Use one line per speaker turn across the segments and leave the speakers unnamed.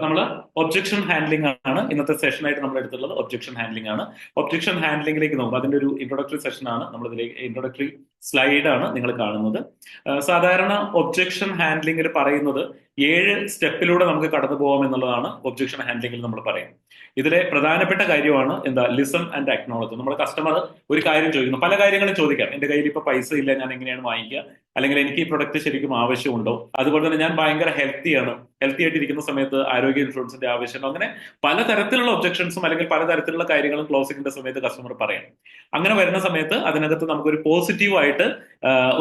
നമ്മൾ objection handling ആണ് ഇന്നത്തെ സെഷനായിട്ട് നമ്മൾ എടുത്തുള്ളത്. ഒബ്ജക്ഷൻ ഹാൻഡ്ലിംഗ് ആണ്. ഒബ്ജക്ഷൻ ഹാൻഡ്ലിംഗിലേക്ക് നോക്കും. അതിന്റെ ഒരു ഇൻട്രൊഡക്ടറി സെഷൻ ആണ് നമ്മൾ ഇതിലേക്ക്, ഇൻട്രൊഡക്ടറി സ്ലൈഡ് ആണ് നിങ്ങൾ കാണുന്നത്. സാധാരണ ഒബ്ജക്ഷൻ ഹാൻഡ്ലിംഗിൽ പറയുന്നത് 7 സ്റ്റെപ്പിലൂടെ നമുക്ക് കടന്നു പോകാം എന്നുള്ളതാണ് ഒബ്ജക്ഷൻ ഹാൻഡ്ലിംഗിൽ നമ്മൾ പറയും. ഇതിലെ പ്രധാനപ്പെട്ട കാര്യമാണ് എന്താ, ലിസൺ ആൻഡ് അക്നോളജ്. നമ്മുടെ കസ്റ്റമർ ഒരു കാര്യം ചോദിക്കുന്നു, പല കാര്യങ്ങളും ചോദിക്കാം. എന്റെ കയ്യിൽ ഇപ്പൊ പൈസ ഇല്ല, ഞാൻ എങ്ങനെയാണ് വാങ്ങിക്കുക, അല്ലെങ്കിൽ എനിക്ക് ഈ പ്രൊഡക്റ്റ് ശരിക്കും ആവശ്യമുണ്ടോ, അതുപോലെ തന്നെ ഞാൻ ഭയങ്കര ഹെൽത്തി ആയിട്ടിരിക്കുന്ന സമയത്ത് ആരോഗ്യ ഇൻഷുറൻസിന്റെ ആവശ്യമുണ്ടോ, അങ്ങനെ പലതരത്തിലുള്ള ഒബ്ജക്ഷൻസും അല്ലെങ്കിൽ പലതരത്തിലുള്ള കാര്യങ്ങളും ക്ലോസിംഗിന്റെ സമയത്ത് കസ്റ്റമർ പറയാം. അങ്ങനെ വരുന്ന സമയത്ത് അതിനകത്ത് നമുക്കൊരു പോസിറ്റീവായിട്ട്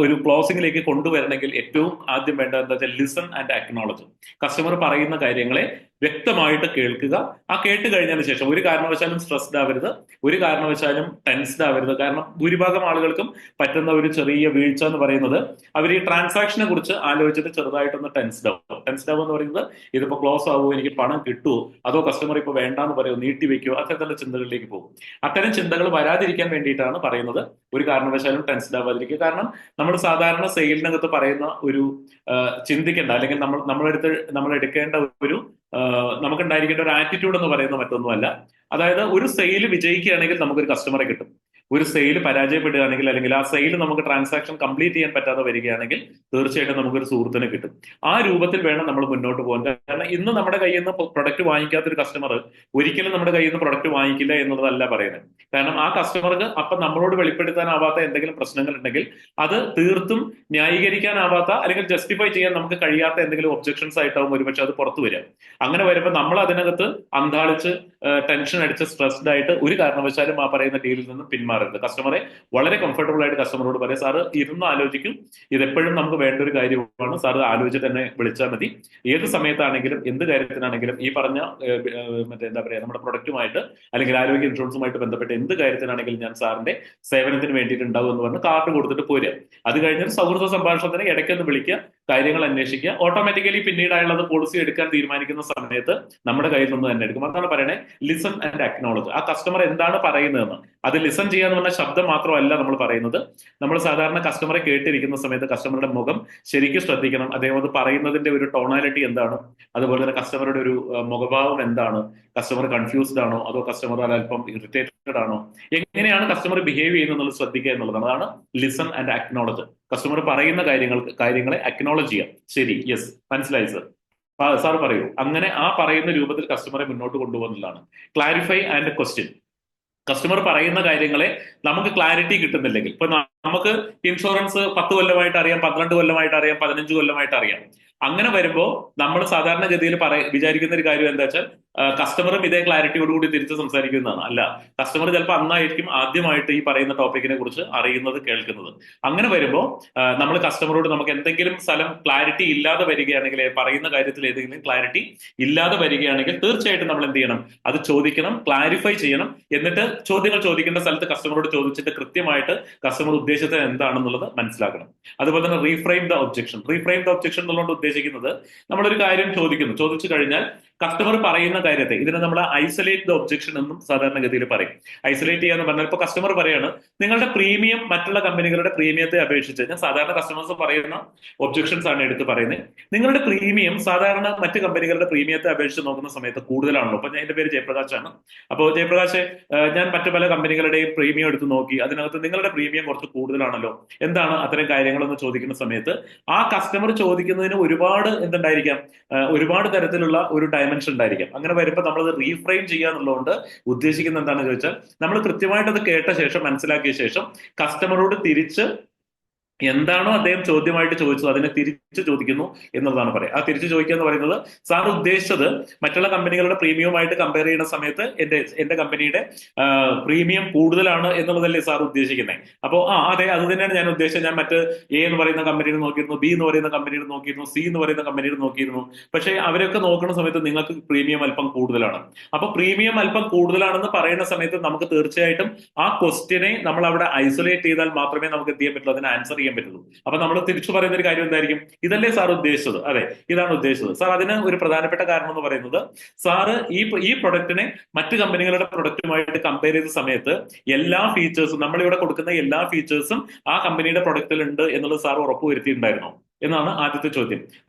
ഒരു ക്ലോസിംഗിലേക്ക് കൊണ്ടുവരണമെങ്കിൽ ഏറ്റവും ആദ്യം വേണ്ടത് എന്താ വെച്ചാൽ ലിസൺ ആൻഡ് അക്നോളജ്. കസ്റ്റമർ പറയുന്ന കാര്യങ്ങളെ വ്യക്തമായിട്ട് കേൾക്കുക. ആ കേട്ട് കഴിഞ്ഞതിന് ശേഷം ഒരു കാരണവശാലും സ്ട്രെസ്ഡ് ആവരുത്, ഒരു കാരണവശാലും ടെൻസ്ഡ് ആവരുത്. കാരണം ഭൂരിഭാഗം ആളുകൾക്കും പറ്റുന്ന ഒരു ചെറിയ വീഴ്ച എന്ന് പറയുന്നത്, അവർ ഈ ട്രാൻസാക്ഷനെ കുറിച്ച് ആലോചിച്ചിട്ട് ചെറുതായിട്ടൊന്ന് ടെൻസ്ഡ് ആവും. ടെൻസ്ഡ് ആവുക എന്ന് പറയുന്നത്, ഇതിപ്പോ ക്ലോസ് ആവുമോ, എനിക്ക് പണം കിട്ടുമോ, അതോ കസ്റ്റമർ ഇപ്പൊ വേണ്ടാന്ന് പറയുമോ, നീട്ടി വെക്കുമോ, അത്തരത്തിലുള്ള ചിന്തകളിലേക്ക് പോകും. അത്തരം ചിന്തകൾ വരാതിരിക്കാൻ വേണ്ടിയിട്ടാണ് പറയുന്നത് ഒരു കാരണവശാലും ടെൻസ്ഡ് ആവാതിരിക്കുക. കാരണം നമ്മൾ സാധാരണ സെയിലിനകത്ത് പറയുന്ന ഒരു ചിന്തിക്കേണ്ട, അല്ലെങ്കിൽ നമ്മൾ എടുക്കേണ്ട ഒരു നമുക്കുണ്ടായിരിക്കേണ്ട ഒരു ആറ്റിറ്റ്യൂഡ് എന്ന് പറയുന്ന മറ്റൊന്നുമല്ല. അതായത് ഒരു സെയിൽ വിജയിക്കുകയാണെങ്കിൽ നമുക്കൊരു കസ്റ്റമറെ കിട്ടും. ഒരു സെയിൽ പരാജയപ്പെടുകയാണെങ്കിൽ, അല്ലെങ്കിൽ ആ സെയിൽ നമുക്ക് ട്രാൻസാക്ഷൻ കംപ്ലീറ്റ് ചെയ്യാൻ പറ്റാതെ വരികയാണെങ്കിൽ തീർച്ചയായിട്ടും നമുക്കൊരു സുഹൃത്തിനെ കിട്ടും. ആ രൂപത്തിൽ വേണം നമ്മൾ മുന്നോട്ട് പോകാൻ. കാരണം ഇന്ന് നമ്മുടെ കയ്യിൽ നിന്ന് പ്രൊഡക്റ്റ് വാങ്ങിക്കാത്തൊരു കസ്റ്റമർ ഒരിക്കലും നമ്മുടെ കയ്യിൽ നിന്ന് പ്രൊഡക്റ്റ് വാങ്ങിക്കില്ല എന്നുള്ളതല്ല പറയുന്നത്. കാരണം ആ കസ്റ്റമർക്ക് അപ്പൊ നമ്മളോട് വെളിപ്പെടുത്താനാവാത്ത എന്തെങ്കിലും പ്രശ്നങ്ങൾ ഉണ്ടെങ്കിൽ അത് തീർത്തും ന്യായീകരിക്കാനാവാത്ത, അല്ലെങ്കിൽ ജസ്റ്റിഫൈ ചെയ്യാൻ നമുക്ക് കഴിയാത്ത എന്തെങ്കിലും ഒബ്ജക്ഷൻസ് ആയിട്ടാവും ഒരുപക്ഷെ അത് പുറത്തു വരിക. അങ്ങനെ വരുമ്പോൾ നമ്മൾ അതിനകത്ത് അന്താളിച്ച് ടെൻഷൻ അടിച്ച് സ്ട്രെസ്ഡ് ആയിട്ട് ഒരു കാരണവശാലും ആ പറയുന്ന ഡീലിൽ നിന്ന് പിന്മാറരുത്. കസ്റ്റമറെ വളരെ കംഫർട്ടബിൾ ആയിട്ട് കസ്റ്റമറോട് പറയാം, സാറ് ഇരുന്ന് ആലോചിക്കും, ഇതെപ്പോഴും നമുക്ക് വേണ്ട ഒരു കാര്യമാണ്, സാറ് ആലോചിച്ച് തന്നെ വിളിച്ചാൽ മതി. ഏത് സമയത്താണെങ്കിലും എന്ത് കാര്യത്തിനാണെങ്കിലും ഈ പറഞ്ഞ എന്താ പറയാ, നമ്മുടെ പ്രൊഡക്റ്റുമായിട്ട് അല്ലെങ്കിൽ ആരോഗ്യ ഇൻഷുറൻസുമായിട്ട് ബന്ധപ്പെട്ട് എന്ത് കാര്യത്തിനാണെങ്കിലും ഞാൻ സാറിന്റെ സേവനത്തിന് വേണ്ടിയിട്ട് ഉണ്ടാവും എന്ന് പറഞ്ഞ് കാർഡ് കൊടുത്തിട്ട് പോരുക. അത് കഴിഞ്ഞൊരു സൗഹൃദ സംഭാഷണത്തിന് ഇടയ്ക്കൊന്ന് വിളിക്കുക, കാര്യങ്ങൾ അന്വേഷിക്കുക. ഓട്ടോമാറ്റിക്കലി പിന്നീടായുള്ളത് പോളിസി എടുക്കാൻ തീരുമാനിക്കുന്ന സമയത്ത് നമ്മുടെ കയ്യിൽ നിന്ന് തന്നെ എടുക്കും. അതാണ് പറയണേ, ലിസൺ ആൻഡ് അക്നോളജ്. ആ കസ്റ്റമർ എന്താണ് പറയുന്നതെന്ന് അത് ലിസൺ ചെയ്യാന്ന് പറഞ്ഞ ശബ്ദം മാത്രമല്ല നമ്മൾ പറയുന്നത്. നമ്മൾ സാധാരണ കസ്റ്റമറെ കേട്ടിരിക്കുന്ന സമയത്ത് കസ്റ്റമറുടെ മുഖം ശരിക്കും ശ്രദ്ധിക്കണം. അദ്ദേഹം അത് പറയുന്നതിന്റെ ഒരു ടോണാലിറ്റി എന്താണ്, അതുപോലെ തന്നെ കസ്റ്റമറുടെ ഒരു മുഖഭാവം എന്താണ്, കസ്റ്റമർ കൺഫ്യൂസ്ഡ് ആണോ, അതോ കസ്റ്റമർ അല്പം ഇറിറ്റേറ്റഡ് ആണോ, എങ്ങനെയാണ് കസ്റ്റമർ ബിഹേവ് ചെയ്യുന്നത് ശ്രദ്ധിക്കുക എന്നുള്ളതാണ്. അതാണ് ലിസൺ ആൻഡ് അക്നോളജ്. കസ്റ്റമർ പറയുന്ന കാര്യങ്ങളെ അക്നോളജ് ചെയ്യാം. ശരി, യെസ്, മനസ്സിലായി സർ, സാർ പറയൂ. അങ്ങനെ ആ പറയുന്ന രൂപത്തിൽ കസ്റ്റമറെ മുന്നോട്ട് കൊണ്ടുപോകുന്നതാണ്. Clarify and question. കസ്റ്റമർ പറയുന്ന കാര്യങ്ങളെ നമുക്ക് ക്ലാരിറ്റി കിട്ടുന്നില്ലെങ്കിൽ, ഇപ്പൊ നമുക്ക് ഇൻഷുറൻസ് 10 കൊല്ലമായിട്ട് അറിയാം, 12 കൊല്ലമായിട്ട് അറിയാം, 15 കൊല്ലമായിട്ട് അറിയാം. അങ്ങനെ വരുമ്പോ നമ്മൾ സാധാരണഗതിയിൽ വിചാരിക്കുന്ന ഒരു കാര്യം എന്താ വെച്ചാൽ, കസ്റ്റമറും ഇതേ ക്ലാരിറ്റിയോടുകൂടി തിരിച്ച് സംസാരിക്കുന്നതാണ്. അല്ല, കസ്റ്റമർ ചിലപ്പോൾ അന്നായിരിക്കും ആദ്യമായിട്ട് ഈ പറയുന്ന ടോപ്പിക്കിനെ കുറിച്ച് അറിയുന്നത്, കേൾക്കുന്നത്. അങ്ങനെ വരുമ്പോൾ നമ്മൾ കസ്റ്റമറോട് നമുക്ക് എന്തെങ്കിലും സ്ഥലം ക്ലാരിറ്റി ഇല്ലാതെ വരികയാണെങ്കിൽ, പറയുന്ന കാര്യത്തിൽ ഏതെങ്കിലും ക്ലാരിറ്റി ഇല്ലാതെ വരികയാണെങ്കിൽ തീർച്ചയായിട്ടും നമ്മൾ എന്ത് ചെയ്യണം, അത് ചോദിക്കണം, ക്ലാരിഫൈ ചെയ്യണം. എന്നിട്ട് ചോദ്യങ്ങൾ ചോദിക്കേണ്ട സ്ഥലത്ത് കസ്റ്റമറോട് ചോദിച്ചിട്ട് കൃത്യമായിട്ട് കസ്റ്റമർ ഉദ്ദേശിച്ചത് എന്താണെന്നുള്ളത് മനസ്സിലാക്കണം. അതുപോലെ തന്നെ reframe the objection. Reframe the objection എന്നുള്ളത് ഉദ്ദേശിക്കുന്നത്, നമ്മളൊരു കാര്യം ചോദിച്ചു കഴിഞ്ഞാൽ കസ്റ്റമർ പറയുന്ന കാര്യത്തെ, ഇതിനെ നമ്മൾ ഐസൊലേറ്റ് ദ ഒബ്ജക്ഷൻ എന്നും സാധാരണഗതിയിൽ പറയും. ഐസൊലേറ്റ് ചെയ്യാന്ന് പറഞ്ഞാൽ, ഇപ്പൊ കസ്റ്റമർ പറയാണ് നിങ്ങളുടെ പ്രീമിയം മറ്റുള്ള കമ്പനികളുടെ പ്രീമിയത്തെ അപേക്ഷിച്ച്, ഞാൻ സാധാരണ കസ്റ്റമേഴ്സ് പറയുന്ന ഒബ്ജക്ഷൻസ് ആണ് എടുത്ത് പറയുന്നത്, നിങ്ങളുടെ പ്രീമിയം സാധാരണ മറ്റു കമ്പനികളുടെ പ്രീമിയത്തെ അപേക്ഷിച്ച് നോക്കുന്ന സമയത്ത് കൂടുതലാണല്ലോ. അപ്പൊ എന്റെ പേര് ജയപ്രകാശ് ആണ്. അപ്പോൾ ജയപ്രകാശ്, ഞാൻ മറ്റു പല കമ്പനികളുടെയും പ്രീമിയം എടുത്ത് നോക്കി, അതിനകത്ത് നിങ്ങളുടെ പ്രീമിയം കുറച്ച് കൂടുതലാണല്ലോ, എന്താണ് അത്തരം കാര്യങ്ങളെന്ന് ചോദിക്കുന്ന സമയത്ത് ആ കസ്റ്റമർ ചോദിക്കുന്നതിന് ഒരുപാട് എന്തുണ്ടായിരിക്കാം, ഒരുപാട് തരത്തിലുള്ള ഒരു ഡയമെൻഷൻ ഉണ്ടായിരിക്കാം. അങ്ങനെ വരുമ്പോൾ നമ്മളത് റീഫ്രെയിം ചെയ്യുക എന്നുള്ളതുകൊണ്ട് ഉദ്ദേശിക്കുന്നത് എന്താണെന്ന് ചോദിച്ചാൽ, നമ്മൾ കൃത്യമായിട്ട് അത് കേട്ട ശേഷം, മനസ്സിലാക്കിയ ശേഷം കസ്റ്റമറോട് തിരിച്ച് എന്താണോ അദ്ദേഹം ചോദ്യമായിട്ട് ചോദിച്ചത് അതിനെ തിരിച്ചു ചോദിക്കുന്നു എന്നുള്ളതാണ് പറയുക. ആ തിരിച്ചു ചോദിക്കുക എന്ന് പറയുന്നത്, സാർ ഉദ്ദേശിച്ചത് മറ്റുള്ള കമ്പനികളുടെ പ്രീമിയവുമായിട്ട് കമ്പയർ ചെയ്യുന്ന സമയത്ത് എന്റെ കമ്പനിയുടെ പ്രീമിയം കൂടുതലാണ് എന്നുള്ളതല്ലേ സാർ ഉദ്ദേശിക്കുന്നത്? അപ്പോൾ അതെ, അത് തന്നെയാണ് ഞാൻ ഉദ്ദേശിച്ചത്. ഞാൻ മറ്റ് എ എന്ന് പറയുന്ന കമ്പനിയിൽ നോക്കിയിരുന്നു, ബി എന്ന് പറയുന്ന കമ്പനിയിൽ നോക്കിയിരുന്നു, സി എന്ന് പറയുന്ന കമ്പനിയിൽ നോക്കിയിരുന്നു. പക്ഷേ അവരൊക്കെ നോക്കുന്ന സമയത്ത് നിങ്ങൾക്ക് പ്രീമിയം അല്പം കൂടുതലാണ്. അപ്പൊ പ്രീമിയം അല്പം കൂടുതലാണെന്ന് പറയുന്ന സമയത്ത് നമുക്ക് തീർച്ചയായിട്ടും ആ ക്വസ്റ്റ്യനെ നമ്മൾ അവിടെ ഐസൊലേറ്റ് ചെയ്താൽ മാത്രമേ നമുക്ക് എന്ത് ചെയ്യാൻ പറ്റുള്ളൂ, അതിന് ആൻസർ ചെയ്യാൻ പറ്റുള്ളൂ. അപ്പൊ നമ്മൾ തിരിച്ചു പറയുന്ന ഒരു കാര്യം എന്തായിരിക്കും, ഇതല്ലേ സാർ ഉദ്ദേശിച്ചത്? അതെ, ഇതാണ് ഉദ്ദേശിച്ചത് സാർ. അതിന് ഒരു പ്രധാനപ്പെട്ട കാരണം എന്ന് പറയുന്നത്, സാറ് ഈ പ്രൊഡക്റ്റിനെ മറ്റു കമ്പനികളുടെ പ്രൊഡക്റ്റുമായിട്ട് കമ്പയർ ചെയ്ത സമയത്ത് എല്ലാ ഫീച്ചേഴ്സും, നമ്മളിവിടെ കൊടുക്കുന്ന എല്ലാ ഫീച്ചേഴ്സും ആ കമ്പനിയുടെ പ്രൊഡക്റ്റിൽ ഉണ്ട് എന്നുള്ളത് സാർ ഉറപ്പുവരുത്തിയിട്ടുണ്ടായിരുന്നു. എന്നാണ് ആദ്യത്തെ ചോദ്യം.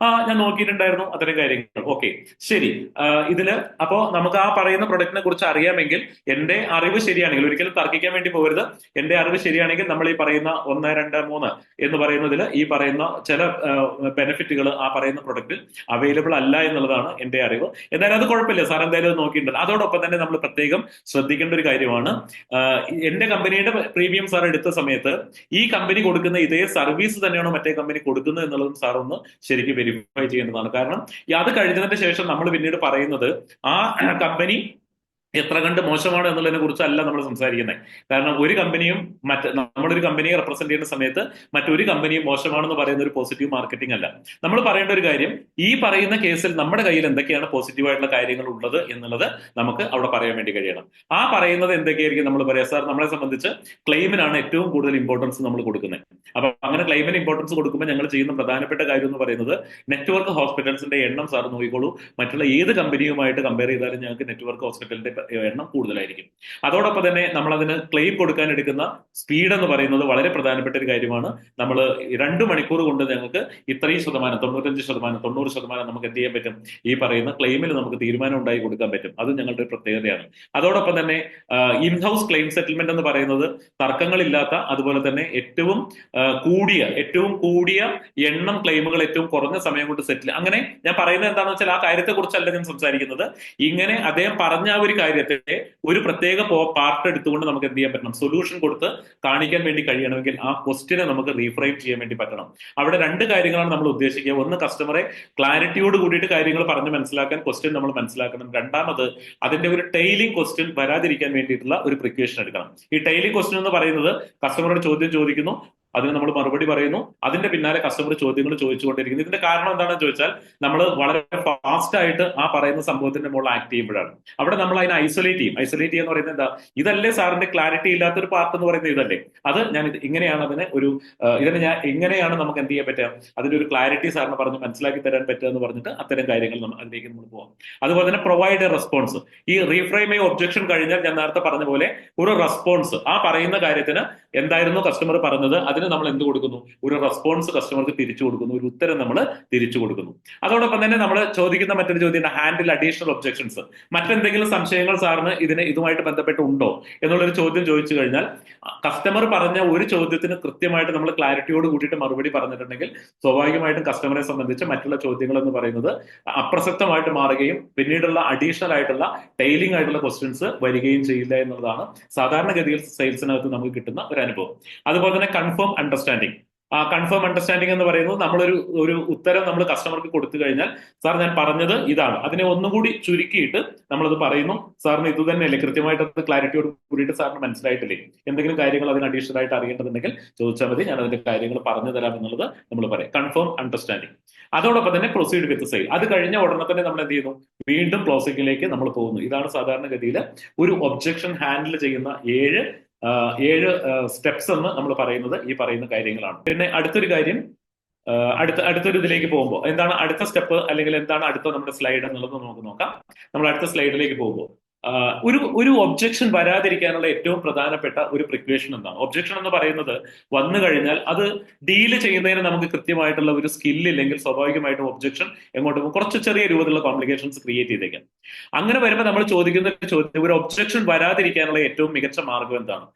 ഞാൻ നോക്കിയിട്ടുണ്ടായിരുന്നു അത്തരം കാര്യങ്ങൾ. ഓക്കെ, ശരി. ഇതില് അപ്പോ നമുക്ക് ആ പറയുന്ന പ്രൊഡക്റ്റിനെ കുറിച്ച് അറിയാമെങ്കിൽ, എന്റെ അറിവ് ശരിയാണെങ്കിൽ, ഒരിക്കലും തർക്കിക്കാൻ വേണ്ടി പോകരുത്, എന്റെ അറിവ് ശരിയാണെങ്കിൽ നമ്മൾ ഈ പറയുന്ന 1, 2, 3 എന്ന് പറയുന്നതിൽ ഈ പറയുന്ന ചില ബെനിഫിറ്റുകൾ ആ പറയുന്ന പ്രൊഡക്റ്റിൽ അവൈലബിൾ അല്ല എന്നുള്ളതാണ് എന്റെ അറിവ്. എന്തായാലും അത് കുഴപ്പമില്ല, സാർ എന്തായാലും അത് നോക്കിയിട്ടുണ്ട്. അതോടൊപ്പം തന്നെ നമ്മൾ പ്രത്യേകം ശ്രദ്ധിക്കേണ്ട ഒരു കാര്യമാണ്, എന്റെ കമ്പനിയുടെ പ്രീമിയം സാർ എടുത്ത സമയത്ത് ഈ കമ്പനി കൊടുക്കുന്ന ഇതേ സർവീസ് തന്നെയാണോ മറ്റേ കമ്പനി കൊടുക്കുന്നത് എന്നുള്ളതും സാർ ഒന്ന് ശരിക്കും വെരിഫൈ ചെയ്യേണ്ടതാണ്. കാരണം അത് കഴിഞ്ഞതിന് ശേഷം നമ്മൾ പിന്നീട് പറയുന്നത് ആ കമ്പനി എത്ര കണ്ട് മോശമാണ് എന്നുള്ളതിനെ കുറിച്ചല്ല നമ്മൾ സംസാരിക്കുന്നത്. കാരണം ഒരു കമ്പനിയും നമ്മളൊരു കമ്പനിയെ റെപ്രസെന്റ് ചെയ്യുന്ന സമയത്ത് മറ്റൊരു കമ്പനിയും മോശമാണെന്ന് പറയുന്ന ഒരു പോസിറ്റീവ് മാർക്കറ്റിംഗ് അല്ല. നമ്മൾ പറയേണ്ട ഒരു കാര്യം, ഈ പറയുന്ന കേസിൽ നമ്മുടെ കയ്യിൽ എന്തൊക്കെയാണ് പോസിറ്റീവ് ആയിട്ടുള്ള കാര്യങ്ങൾ ഉള്ളത് എന്നുള്ളത് നമുക്ക് അവിടെ പറയാൻ വേണ്ടി കഴിയണം. ആ പറയുന്നത് എന്തൊക്കെയായിരിക്കും നമ്മൾ പറയാം, സാർ നമ്മളെ സംബന്ധിച്ച് ക്ലെയിമിനാണ് ഏറ്റവും കൂടുതൽ ഇമ്പോർട്ടൻസ് നമ്മൾ കൊടുക്കുന്നത്. അപ്പൊ അങ്ങനെ ക്ലെയിമിന് ഇമ്പോർട്ടൻസ് കൊടുക്കുമ്പോൾ ഞങ്ങൾ ചെയ്യുന്ന പ്രധാനപ്പെട്ട കാര്യം എന്ന് പറയുന്നത്, നെറ്റ്വർക്ക് ഹോസ്പിറ്റൽസിന്റെ എണ്ണം സാർ നോക്കിക്കോളൂ, മറ്റുള്ള ഏത് കമ്പനിയുമായിട്ട് കമ്പയർ ചെയ്താലും ഞങ്ങൾക്ക് നെറ്റ്വർക്ക് ഹോസ്പിറ്റലിന്റെ എണ്ണം കൂടുതലായിരിക്കും. അതോടൊപ്പം തന്നെ നമ്മൾ അതിന് ക്ലെയിം കൊടുക്കാൻ എടുക്കുന്ന സ്പീഡ് എന്ന് പറയുന്നത് വളരെ പ്രധാനപ്പെട്ട ഒരു കാര്യമാണ്. നമ്മൾ 2 മണിക്കൂർ കൊണ്ട് ഞങ്ങൾക്ക് ഇത്രയും ശതമാനം, 95%, 90% നമുക്ക് എന്ത് ചെയ്യാൻ പറ്റും, ഈ പറയുന്ന ക്ലെയിമിൽ നമുക്ക് തീരുമാനം ഉണ്ടായി കൊടുക്കാൻ പറ്റും. അത് ഞങ്ങളുടെ ഒരു പ്രത്യേകതയാണ്. അതോടൊപ്പം തന്നെ ഇൻ ഹൗസ് ക്ലെയിം സെറ്റിൽമെന്റ് എന്ന് പറയുന്നത് തർക്കങ്ങളില്ലാത്ത, അതുപോലെ തന്നെ ഏറ്റവും കൂടിയ എണ്ണം ക്ലെയിമുകൾ ഏറ്റവും കുറഞ്ഞ സമയം കൊണ്ട് സെറ്റിൽ. അങ്ങനെ ഞാൻ പറയുന്നത് എന്താണെന്ന് വെച്ചാൽ, ആ കാര്യത്തെ കുറിച്ചല്ല ഞാൻ സംസാരിക്കുന്നത്. ഇങ്ങനെ അദ്ദേഹം പറഞ്ഞ ആ ഒരു കാര്യത്തെ ഒരു പ്രത്യേക പാർട്ട് എടുത്തുകൊണ്ട് നമുക്ക് എന്ത് ചെയ്യാൻ പറ്റണം, സൊല്യൂഷൻ കൊടുത്ത് കാണിക്കാൻ വേണ്ടി കഴിയണമെങ്കിൽ ആ ക്വസ്റ്റിനെ നമുക്ക് റീഫ്രെയിം ചെയ്യാൻ വേണ്ടി പറ്റണം. അവിടെ 2 കാര്യങ്ങളാണ് നമ്മൾ ഉദ്ദേശിക്കുക. ഒന്ന്, കസ്റ്റമറെ ക്ലാരിറ്റിയോട് കൂടിയിട്ട് കാര്യങ്ങൾ പറഞ്ഞ് മനസ്സിലാക്കാൻ ക്വസ്റ്റ്യൻ നമ്മൾ മനസ്സിലാക്കണം. രണ്ടാമത്, അതിന്റെ ഒരു ടെയിലിംഗ് ക്വസ്റ്റ്യൻ വരാതിരിക്കാൻ വേണ്ടിയിട്ടുള്ള ഒരു പ്രിക്വേഷൻ എടുക്കണം. ഈ ടെയിലിംഗ് ക്വസ്റ്റ്യൻ എന്ന് പറയുന്നത്, കസ്റ്റമറോട് ചോദ്യം ചോദിക്കുന്നു, അതിന് നമ്മൾ മറുപടി പറയുന്നു, അതിന്റെ പിന്നാലെ കസ്റ്റമർ ചോദ്യങ്ങൾ ചോദിച്ചുകൊണ്ടിരിക്കുന്നു. ഇതിന്റെ കാരണം എന്താണെന്ന് ചോദിച്ചാൽ, നമ്മൾ വളരെ ഫാസ്റ്റ് ആയിട്ട് ആ പറയുന്ന സംഭവത്തിന്റെ മുകളിൽ ആക്ട് ചെയ്യുമ്പോഴാണ്. അവിടെ നമ്മൾ അതിനെ ഐസൊലേറ്റ് ചെയ്യുക എന്ന് പറയുന്നത് എന്താ, ഇതല്ലേ സാറിന്റെ ക്ലാരിറ്റി ഇല്ലാത്തൊരു പാർട്ട് എന്ന് പറയുന്നത്, ഇതല്ലേ, അത് ഞാൻ ഇങ്ങനെയാണ് അതിനെ ഇതിനെ ഞാൻ എങ്ങനെയാണ് നമുക്ക് എന്ത് ചെയ്യാൻ പറ്റുക, അതിന്റെ ഒരു ക്ലാരിറ്റി സാറിന് പറഞ്ഞ് മനസ്സിലാക്കി തരാൻ പറ്റുക എന്ന് പറഞ്ഞിട്ട് അത്തരം കാര്യങ്ങൾ അതിലേക്ക് നമ്മൾ പോകാം. അതുപോലെ തന്നെ പ്രൊവൈഡ് എ റെസ്പോൺസ്. ഈ റീഫ്രെയിം ഒബ്ജക്ഷൻ കഴിഞ്ഞാൽ ഞാൻ നേരത്തെ പറഞ്ഞ പോലെ ഒരു റെസ്പോൺസ്, ആ പറയുന്ന കാര്യത്തിന് എന്തായിരുന്നു കസ്റ്റമർ പറഞ്ഞത്, അതിന് നമ്മൾ എന്ത് കൊടുക്കുന്നു, ഒരു റെസ്പോൺസ് കസ്റ്റമർക്ക് തിരിച്ചു കൊടുക്കുന്നു, ഒരു ഉത്തരം നമ്മൾ തിരിച്ചു കൊടുക്കുന്നു. അതോടൊപ്പം തന്നെ നമ്മൾ ചോദിക്കുന്ന മറ്റൊരു ചോദ്യം, ഹാൻഡിൽ അഡീഷണൽ ഒബ്ജക്ഷൻസ്. മറ്റെന്തെങ്കിലും സംശയങ്ങൾ സാറിന് ഇതുമായിട്ട് ബന്ധപ്പെട്ട് ഉണ്ടോ എന്നുള്ളൊരു ചോദ്യം ചോദിച്ചു കഴിഞ്ഞാൽ, കസ്റ്റമർ പറഞ്ഞ ഒരു ചോദ്യത്തിന് കൃത്യമായിട്ട് നമ്മൾ ക്ലാരിറ്റിയോട് കൂടിയിട്ട് മറുപടി പറഞ്ഞിട്ടുണ്ടെങ്കിൽ, സ്വാഭാവികമായിട്ടും കസ്റ്റമറെ സംബന്ധിച്ച് മറ്റുള്ള ചോദ്യങ്ങൾ എന്ന് പറയുന്നത് അപ്രസക്തമായിട്ട് മാറുകയും പിന്നീടുള്ള അഡീഷണൽ ആയിട്ടുള്ള ടെയിലിംഗ് ആയിട്ടുള്ള ക്വസ്റ്റ്യൻസ് വരികയും ചെയ്യില്ല എന്നുള്ളതാണ് സാധാരണഗതിയിൽ സെയിൽസിനകത്ത് നമുക്ക് കിട്ടുന്ന ഒരു അനുഭവം. അതുപോലെ തന്നെ കൺഫേം അണ്ടർസ്റ്റാൻഡിങ്. കൺഫേം അണ്ടർസ്റ്റാൻഡിംഗ് എന്ന് പറയുന്നത്, ഒരു ഉത്തരം നമ്മൾ കസ്റ്റമർക്ക് കൊടുത്തു കഴിഞ്ഞാൽ, സാർ ഞാൻ പറഞ്ഞത് ഇതാണ്, അതിനെ ഒന്നുകൂടി ചുരുക്കിയിട്ട് നമ്മളത് പറയുന്നു, സാറിന് ഇത് തന്നെയല്ലേ, കൃത്യമായിട്ട് അത് ക്ലാരിറ്റിയോട് കൂടിയിട്ട് സാറിന് മനസ്സിലായിട്ടില്ലേ, എന്തെങ്കിലും കാര്യങ്ങൾ അതിന് അഡീഷണൽ ആയിട്ട് അറിയേണ്ടതുണ്ടെങ്കിൽ ചോദിച്ചാൽ മതി, ഞാൻ അതിന്റെ കാര്യങ്ങൾ പറഞ്ഞു തരാം എന്നുള്ളത് നമ്മൾ പറയും. Confirm understanding. അതോടൊപ്പം തന്നെ പ്രൊസീഡ് വിത്ത് സെയിൽ. അത് കഴിഞ്ഞ ഉടനെ തന്നെ നമ്മൾ എന്ത് ചെയ്യുന്നു, വീണ്ടും ക്ലോസിംഗിലേക്ക് നമ്മൾ പോകുന്നു. ഇതാണ് സാധാരണഗതിയിൽ ഒരു ഒബ്ജക്ഷൻ ഹാൻഡിൽ ചെയ്യുന്ന 7 സ്റ്റെപ്സ് എന്ന് നമ്മൾ പറയുന്നത് ഈ പറയുന്ന കാര്യങ്ങളാണ്. പിന്നെ അടുത്തൊരു കാര്യം, അടുത്തൊരു ഇതിലേക്ക് പോകുമ്പോൾ എന്താണ് അടുത്ത സ്റ്റെപ്പ്, അല്ലെങ്കിൽ എന്താണ് അടുത്ത നമ്മുടെ സ്ലൈഡ് എന്നുള്ളത് നമുക്ക് നോക്കാം. നമ്മൾ അടുത്ത സ്ലൈഡിലേക്ക് പോകുമ്പോൾ ഒരു ഒബ്ജക്ഷൻ വരാതിരിക്കാനുള്ള ഏറ്റവും പ്രധാനപ്പെട്ട ഒരു പ്രിക്വേഷൻ എന്താണ്? ഒബ്ജക്ഷൻ എന്ന് പറയുന്നത് വന്നു കഴിഞ്ഞാൽ അത് ഡീല് ചെയ്യുന്നതിന് നമുക്ക് കൃത്യമായിട്ടുള്ള ഒരു സ്കില്ലില്ലെങ്കിൽ സ്വാഭാവികമായിട്ടും ഒബ്ജക്ഷൻ എങ്ങോട്ടും കുറച്ച് ചെറിയ രൂപത്തിലുള്ള കോംപ്ലിക്കേഷൻസ് ക്രിയേറ്റ് ചെയ്തേക്കാം. അങ്ങനെ വരുമ്പോൾ നമ്മൾ ചോദിക്കുന്ന ചോദ്യം, ഒരു ഒബ്ജക്ഷൻ വരാതിരിക്കാനുള്ള ഏറ്റവും മികച്ച മാർഗം എന്താണ്?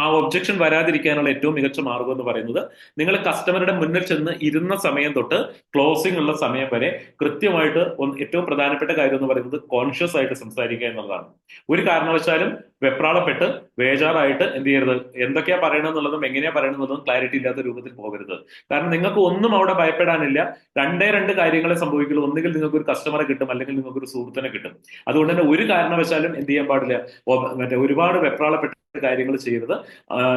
ആ ഒബ്ജക്ഷൻ വരാതിരിക്കാനുള്ള ഏറ്റവും മികച്ച മാർഗം എന്ന് പറയുന്നത്, നിങ്ങൾ കസ്റ്റമറുടെ മുന്നിൽ ചെന്ന് ഇരുന്ന സമയം തൊട്ട് ക്ലോസിംഗ് ഉള്ള സമയം വരെ കൃത്യമായിട്ട് ഏറ്റവും പ്രധാനപ്പെട്ട കാര്യം എന്ന് പറയുന്നത് കോൺഷ്യസ് ആയിട്ട് സംസാരിക്കുക എന്നുള്ളതാണ്. ഒരു കാരണവശാലും വെപ്രാളപ്പെട്ട് ബേജാറായിട്ട് എന്ത് ചെയ്യരുത്, എന്തൊക്കെയാ പറയണമെന്നുള്ളതും എങ്ങനെയാ പറയണമെന്നുള്ളതും ക്ലാരിറ്റി ഇല്ലാത്ത രൂപത്തിൽ പോകരുത്. കാരണം നിങ്ങൾക്ക് ഒന്നും അവിടെ ഭയപ്പെടാനില്ല. 2 കാര്യങ്ങളെ സംഭവിക്കുള്ളൂ. ഒന്നുകിൽ നിങ്ങൾക്ക് ഒരു കസ്റ്റമറെ കിട്ടും, അല്ലെങ്കിൽ നിങ്ങൾക്ക് ഒരു സുഹൃത്തിനെ കിട്ടും. അതുകൊണ്ട് തന്നെ ഒരു കാരണവശാലും എന്ത് ചെയ്യാൻ പാടില്ല, ഒരുപാട് വെപ്രാളപ്പെട്ട കാര്യങ്ങൾ ചെയ്യരുത്.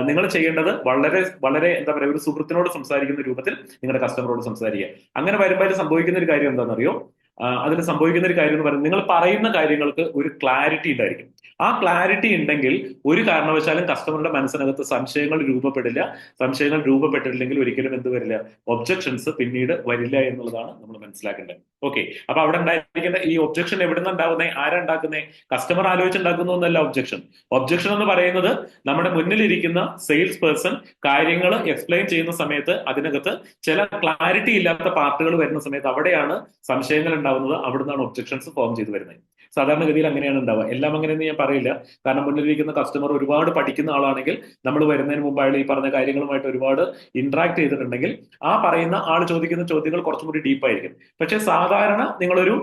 നിങ്ങൾ ചെയ്യേണ്ടത് വളരെ വളരെ എന്താ പറയുക, ഒരു സുഹൃത്തിനോട് സംസാരിക്കുന്ന രൂപത്തിൽ നിങ്ങളുടെ കസ്റ്റമറോട് സംസാരിക്കുക. അങ്ങനെ വരുമ്പോൾ സംഭവിക്കുന്ന ഒരു കാര്യം എന്താണെന്നറിയോ, അതിന് സംഭവിക്കുന്ന ഒരു കാര്യം എന്ന് പറയുന്നത്, നിങ്ങൾ പറയുന്ന കാര്യങ്ങൾക്ക് ഒരു ക്ലാരിറ്റി ഉണ്ടായിരിക്കും. ആ ക്ലാരിറ്റി ഉണ്ടെങ്കിൽ ഒരു കാരണവശാലും കസ്റ്റമറുടെ മനസ്സിനകത്ത് സംശയങ്ങൾ രൂപപ്പെടില്ല. സംശയങ്ങൾ രൂപപ്പെട്ടില്ലെങ്കിൽ ഒരിക്കലും എന്ത് വരില്ല, ഒബ്ജക്ഷൻസ് പിന്നീട് വരില്ല എന്നുള്ളതാണ് നമ്മൾ മനസ്സിലാക്കേണ്ടത്. ഓക്കെ, അപ്പൊ അവിടെ ഉണ്ടായിരിക്കേണ്ട ഈ ഒബ്ജക്ഷൻ എവിടെ നിന്നുണ്ടാവുന്നേ, ആരാ ഉണ്ടാക്കുന്നേ? കസ്റ്റമർ ആലോചിച്ചുണ്ടാക്കുന്ന ഒന്നല്ല ഒബ്ജക്ഷൻ. ഒബ്ജക്ഷൻ എന്ന് പറയുന്നത് നമ്മുടെ മുന്നിലിരിക്കുന്ന സെയിൽസ് പേഴ്സൺ കാര്യങ്ങൾ എക്സ്പ്ലെയിൻ ചെയ്യുന്ന സമയത്ത് അതിനകത്ത് ചില ക്ലാരിറ്റി ഇല്ലാത്ത പാർട്ടുകൾ വരുന്ന സമയത്ത് അവിടെയാണ് സംശയങ്ങൾ ഉണ്ടാവുന്നത്. അവിടുന്നാണ് ഒബ്ജക്ഷൻസ് ഫോം ചെയ്ത് വരുന്നത്. സാധാരണഗതിയിൽ അങ്ങനെയാണ് ഉണ്ടാവുക. എല്ലാം അങ്ങനെയെന്ന് ഞാൻ പറയില്ല. കാരണം മുന്നിലിരിക്കുന്ന കസ്റ്റമർ ഒരുപാട് പഠിക്കുന്ന ആളാണെങ്കിൽ നമ്മൾ വരുന്നതിന് മുമ്പ് അയാൾ ഈ പറഞ്ഞ കാര്യങ്ങളുമായിട്ട് ഒരുപാട് ഇന്ററാക്ട് ചെയ്തിട്ടുണ്ടെങ്കിൽ ആ പറയുന്ന ആൾ ചോദിക്കുന്ന ചോദ്യങ്ങൾ കുറച്ചും കൂടി ഡീപ്പായിരിക്കും. പക്ഷെ സാധാരണ നിങ്ങളൊരു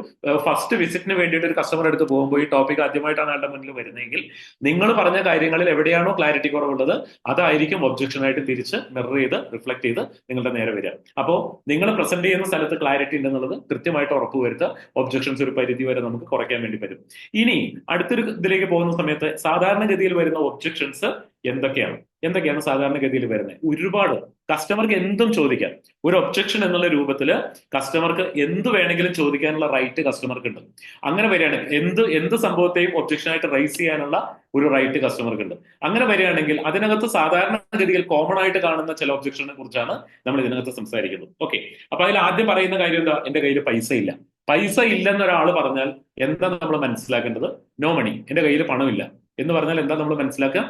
ഫസ്റ്റ് വിസിറ്റിന് വേണ്ടിയിട്ട് ഒരു കസ്റ്റമർ എടുത്ത് പോകുമ്പോൾ ഈ ടോപ്പിക് ആദ്യമായിട്ടാണ് അയാളുടെ മുന്നിൽ വരുന്നതെങ്കിൽ നിങ്ങൾ പറഞ്ഞ കാര്യങ്ങളിൽ എവിടെയാണോ ക്ലാരിറ്റി കുറവുള്ളത് അതായിരിക്കും ഒബ്ജക്ഷൻ ആയിട്ട് തിരിച്ച് മിറർ ചെയ്ത് റിഫ്ലക്ട് ചെയ്ത് നിങ്ങളുടെ നേരെ വരിക. അപ്പോൾ നിങ്ങൾ പ്രസന്റ് ചെയ്യുന്ന സ്ഥലത്ത് ക്ലാരിറ്റി ഉണ്ടെന്നുള്ളത് കൃത്യമായിട്ട് ഉറപ്പുവരുത്തുക. ഒബ്ജക്ഷൻസ് ഒരു പരിധി വരെ നമുക്ക് കുറയ്ക്കാൻ വേണ്ടി പറ്റും. ഇനി അടുത്തൊരു ഇതിലേക്ക് പോകുന്ന സമയത്ത് സാധാരണഗതിയിൽ വരുന്ന ഒബ്ജക്ഷൻസ് എന്തൊക്കെയാണ് സാധാരണഗതിയിൽ വരുന്നത്? ഒരുപാട് കസ്റ്റമർക്ക് എന്തും ചോദിക്കാം. ഒരു ഒബ്ജക്ഷൻ എന്നുള്ള രൂപത്തിൽ കസ്റ്റമർക്ക് എന്ത് വേണമെങ്കിലും ചോദിക്കാനുള്ള റൈറ്റ് കസ്റ്റമർക്ക് ഉണ്ട്. അങ്ങനെ വരികയാണെങ്കിൽ എന്ത് സംഭവത്തെയും ഒബ്ജക്ഷനായിട്ട് റൈസ് ചെയ്യാനുള്ള ഒരു റൈറ്റ് കസ്റ്റമർക്ക് ഉണ്ട്. അങ്ങനെ വരികയാണെങ്കിൽ അതിനകത്ത് സാധാരണഗതിയിൽ കോമൺ ആയിട്ട് കാണുന്ന ചില ഒബ്ജക്ഷനെ കുറിച്ചാണ് നമ്മൾ ഇതിനകത്ത് സംസാരിക്കുന്നത്. ഓക്കെ, അപ്പൊ അതിൽ ആദ്യം പറയുന്ന കാര്യം എന്താ? എന്റെ കയ്യിൽ പൈസ ഇല്ല. പൈസ ഇല്ലെന്നൊരാൾ പറഞ്ഞാൽ എന്താ നമ്മൾ മനസ്സിലാക്കേണ്ടത്? നോ മണി, എന്റെ കയ്യിൽ പണമില്ല എന്ന് പറഞ്ഞാൽ എന്താ നമ്മൾ മനസ്സിലാക്കുക?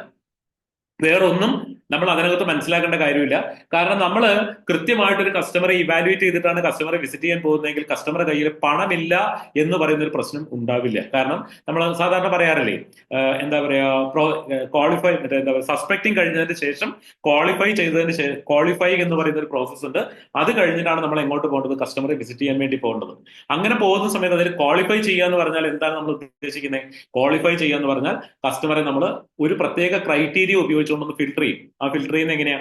വേറൊന്നും നമ്മൾ അതിനകത്ത് മനസ്സിലാക്കേണ്ട കാര്യമില്ല. കാരണം നമ്മൾ കൃത്യമായിട്ട് ഒരു കസ്റ്റമറെ ഇവാലുവേറ്റ് ചെയ്തിട്ടാണ് കസ്റ്റമറെ വിസിറ്റ് ചെയ്യാൻ പോകുന്നതെങ്കിൽ കസ്റ്റമറുടെ കയ്യിൽ പണമില്ല എന്ന് പറയുന്ന ഒരു പ്രശ്നം ഉണ്ടാവില്ല. കാരണം നമ്മൾ സാധാരണ പറയാറില്ലേ, എന്താ പറയാ, ക്വാളിഫൈ എന്താ സസ്പെക്ടിങ് കഴിഞ്ഞതിന് ശേഷം ക്വാളിഫൈ ചെയ്തതിന് ശേഷം ക്വാളിഫൈ എന്ന് പറയുന്ന ഒരു പ്രോസസ് ഉണ്ട്. അത് കഴിഞ്ഞിട്ടാണ് നമ്മൾ എങ്ങോട്ട് പോകേണ്ടത്? കസ്റ്റമറെ വിസിറ്റ് ചെയ്യാൻ വേണ്ടി പോകേണ്ടത്. അങ്ങനെ പോകുന്ന സമയത്ത് അതിൽ ക്വാളിഫൈ ചെയ്യുക എന്ന് പറഞ്ഞാൽ എന്താണ് നമ്മൾ ഉദ്ദേശിക്കുന്നത്? ക്വാളിഫൈ ചെയ്യുക എന്ന് പറഞ്ഞാൽ കസ്റ്റമറെ നമ്മൾ ഒരു പ്രത്യേക ക്രൈറ്റീരിയ ഉപയോഗിച്ചുകൊണ്ടൊന്ന് ഫിൽട്ടർ ചെയ്യും. ആ ഫിൽട്ടർ ചെയ്യുന്ന എങ്ങനെയാ?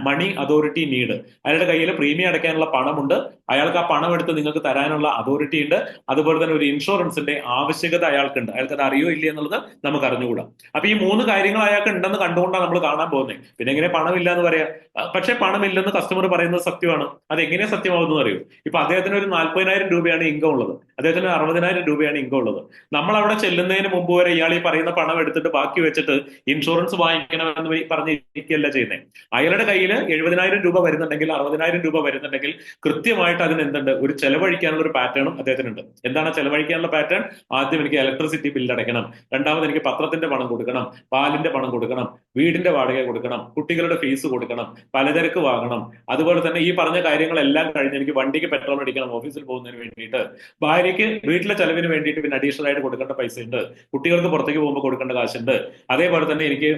മണി, അതോറിറ്റി, നീഡ്. അയാളുടെ കയ്യിൽ പ്രീമിയം അടയ്ക്കാനുള്ള പണമുണ്ട്, അയാൾക്ക് ആ പണം എടുത്ത് നിങ്ങൾക്ക് തരാനുള്ള അതോറിറ്റി ഉണ്ട്, അതുപോലെ തന്നെ ഒരു ഇൻഷുറൻസിന്റെ ആവശ്യകത അയാൾക്കുണ്ട്. അയാൾക്ക് അത് അറിയോ ഇല്ല എന്നുള്ളത് നമുക്ക് അറിഞ്ഞുകൂടാ. അപ്പൊ ഈ 3 കാര്യങ്ങൾ അയാൾക്ക് ഉണ്ടെന്ന് കണ്ടുകൊണ്ടാണ് നമ്മൾ കാണാൻ പോകുന്നത്. പിന്നെ എങ്ങനെ പണമില്ല എന്ന് പറയാം? പക്ഷെ പണമില്ലെന്ന് കസ്റ്റമർ പറയുന്നത് സത്യമാണ്. അത് എങ്ങനെയാ സത്യമാവുന്നത് അറിയോ? ഇപ്പൊ അദ്ദേഹത്തിന് ഒരു 40,000 രൂപയാണ് ഇൻകം ഉള്ളത്, അദ്ദേഹത്തിന് 60,000 രൂപയാണ് ഇൻകം ഉള്ളത്. നമ്മൾ അവിടെ ചെല്ലുന്നതിന് മുമ്പ് വരെ ഇയാൾ ഈ പറയുന്ന പണം എടുത്തിട്ട് ബാക്കി വെച്ചിട്ട് ഇൻഷുറൻസ് വാങ്ങിക്കണമെന്ന് പറഞ്ഞിരിക്കുകയല്ല ചെയ്യുന്നത്. അയാളുടെ കയ്യിൽ 70,000 രൂപ വരുന്നുണ്ടെങ്കിൽ 60,000 രൂപ വരുന്നുണ്ടെങ്കിൽ കൃത്യമായിട്ട് അതിന് എന്തുണ്ട്? ഒരു ചെലവഴിക്കാനുള്ള ഒരു പാറ്റേണും അദ്ദേഹത്തിനുണ്ട്. എന്താണ് ചെലവഴിക്കാനുള്ള പാറ്റേൺ? ആദ്യം എനിക്ക് ഇലക്ട്രിസിറ്റി ബില്ല് അടയ്ക്കണം, രണ്ടാമത് എനിക്ക് പത്രത്തിന്റെ പണം കൊടുക്കണം, പാലിന്റെ പണം കൊടുക്കണം, വീടിന്റെ വാടക കൊടുക്കണം, കുട്ടികളുടെ ഫീസ് കൊടുക്കണം, പലചരക്ക് വാങ്ങണം, അതുപോലെ തന്നെ ഈ പറഞ്ഞ കാര്യങ്ങളെല്ലാം കഴിഞ്ഞ് എനിക്ക് വണ്ടിക്ക് പെട്രോൾ അടിക്കണം ഓഫീസിൽ പോകുന്നതിന് വേണ്ടിയിട്ട്, ഭാര്യയ്ക്ക് വീട്ടിലെ ചെലവിന് വേണ്ടിയിട്ട് പിന്നെ അഡീഷണൽ ആയിട്ട് കൊടുക്കേണ്ട പൈസ ഉണ്ട്, കുട്ടികൾക്ക് പുറത്തേക്ക് പോകുമ്പോൾ കൊടുക്കേണ്ട കാശുണ്ട്, അതേപോലെ തന്നെ എനിക്ക്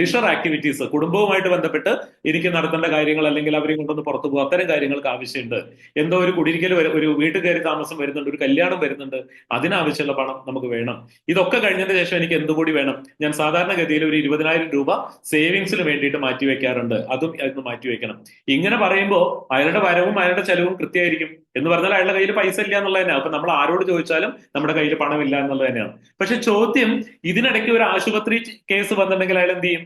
ലിഷർ ആക്ടിവിറ്റീസ് കുടുംബവുമായിട്ട് ബന്ധപ്പെട്ട് എനിക്ക് നടത്തേണ്ട കാര്യങ്ങൾ, അല്ലെങ്കിൽ അവരെ കൊണ്ടൊന്ന് പുറത്തു പോകുക, അത്തരം കാര്യങ്ങൾക്ക് ആവശ്യമുണ്ട്, എന്തോ ഒരു കുടിയിരിക്കൽ ഒരു വീട്ടിൽ കയറി താമസം വരുന്നുണ്ട്, ഒരു കല്യാണം വരുന്നുണ്ട്, അതിനാവശ്യമുള്ള പണം നമുക്ക് വേണം. ഇതൊക്കെ കഴിഞ്ഞതിന് ശേഷം എനിക്ക് എന്തുകൂടി വേണം? ഞാൻ സാധാരണഗതിയിൽ ഒരു 20,000 രൂപ സേവിങ്സിന് വേണ്ടിയിട്ട് മാറ്റി വെക്കാറുണ്ട്, അതും അതിന് മാറ്റി വെക്കണം. ഇങ്ങനെ പറയുമ്പോൾ അയാളുടെ വരവും അയാളുടെ ചെലവും കൃത്യമായിരിക്കും. എന്ന് പറഞ്ഞാൽ അയാളുടെ കയ്യിൽ പൈസ ഇല്ല എന്നുള്ളത് തന്നെയാണ്. അപ്പൊ നമ്മൾ ആരോട് ചോദിച്ചാലും നമ്മുടെ കയ്യിൽ പണമില്ല എന്നുള്ളത് തന്നെയാണ്. പക്ഷെ ചോദ്യം, ഇതിനിടയ്ക്ക് ഒരു ആശുപത്രി കേസ് വന്നിട്ടുണ്ടെങ്കിൽ അയാൾ എന്ത് ചെയ്യും?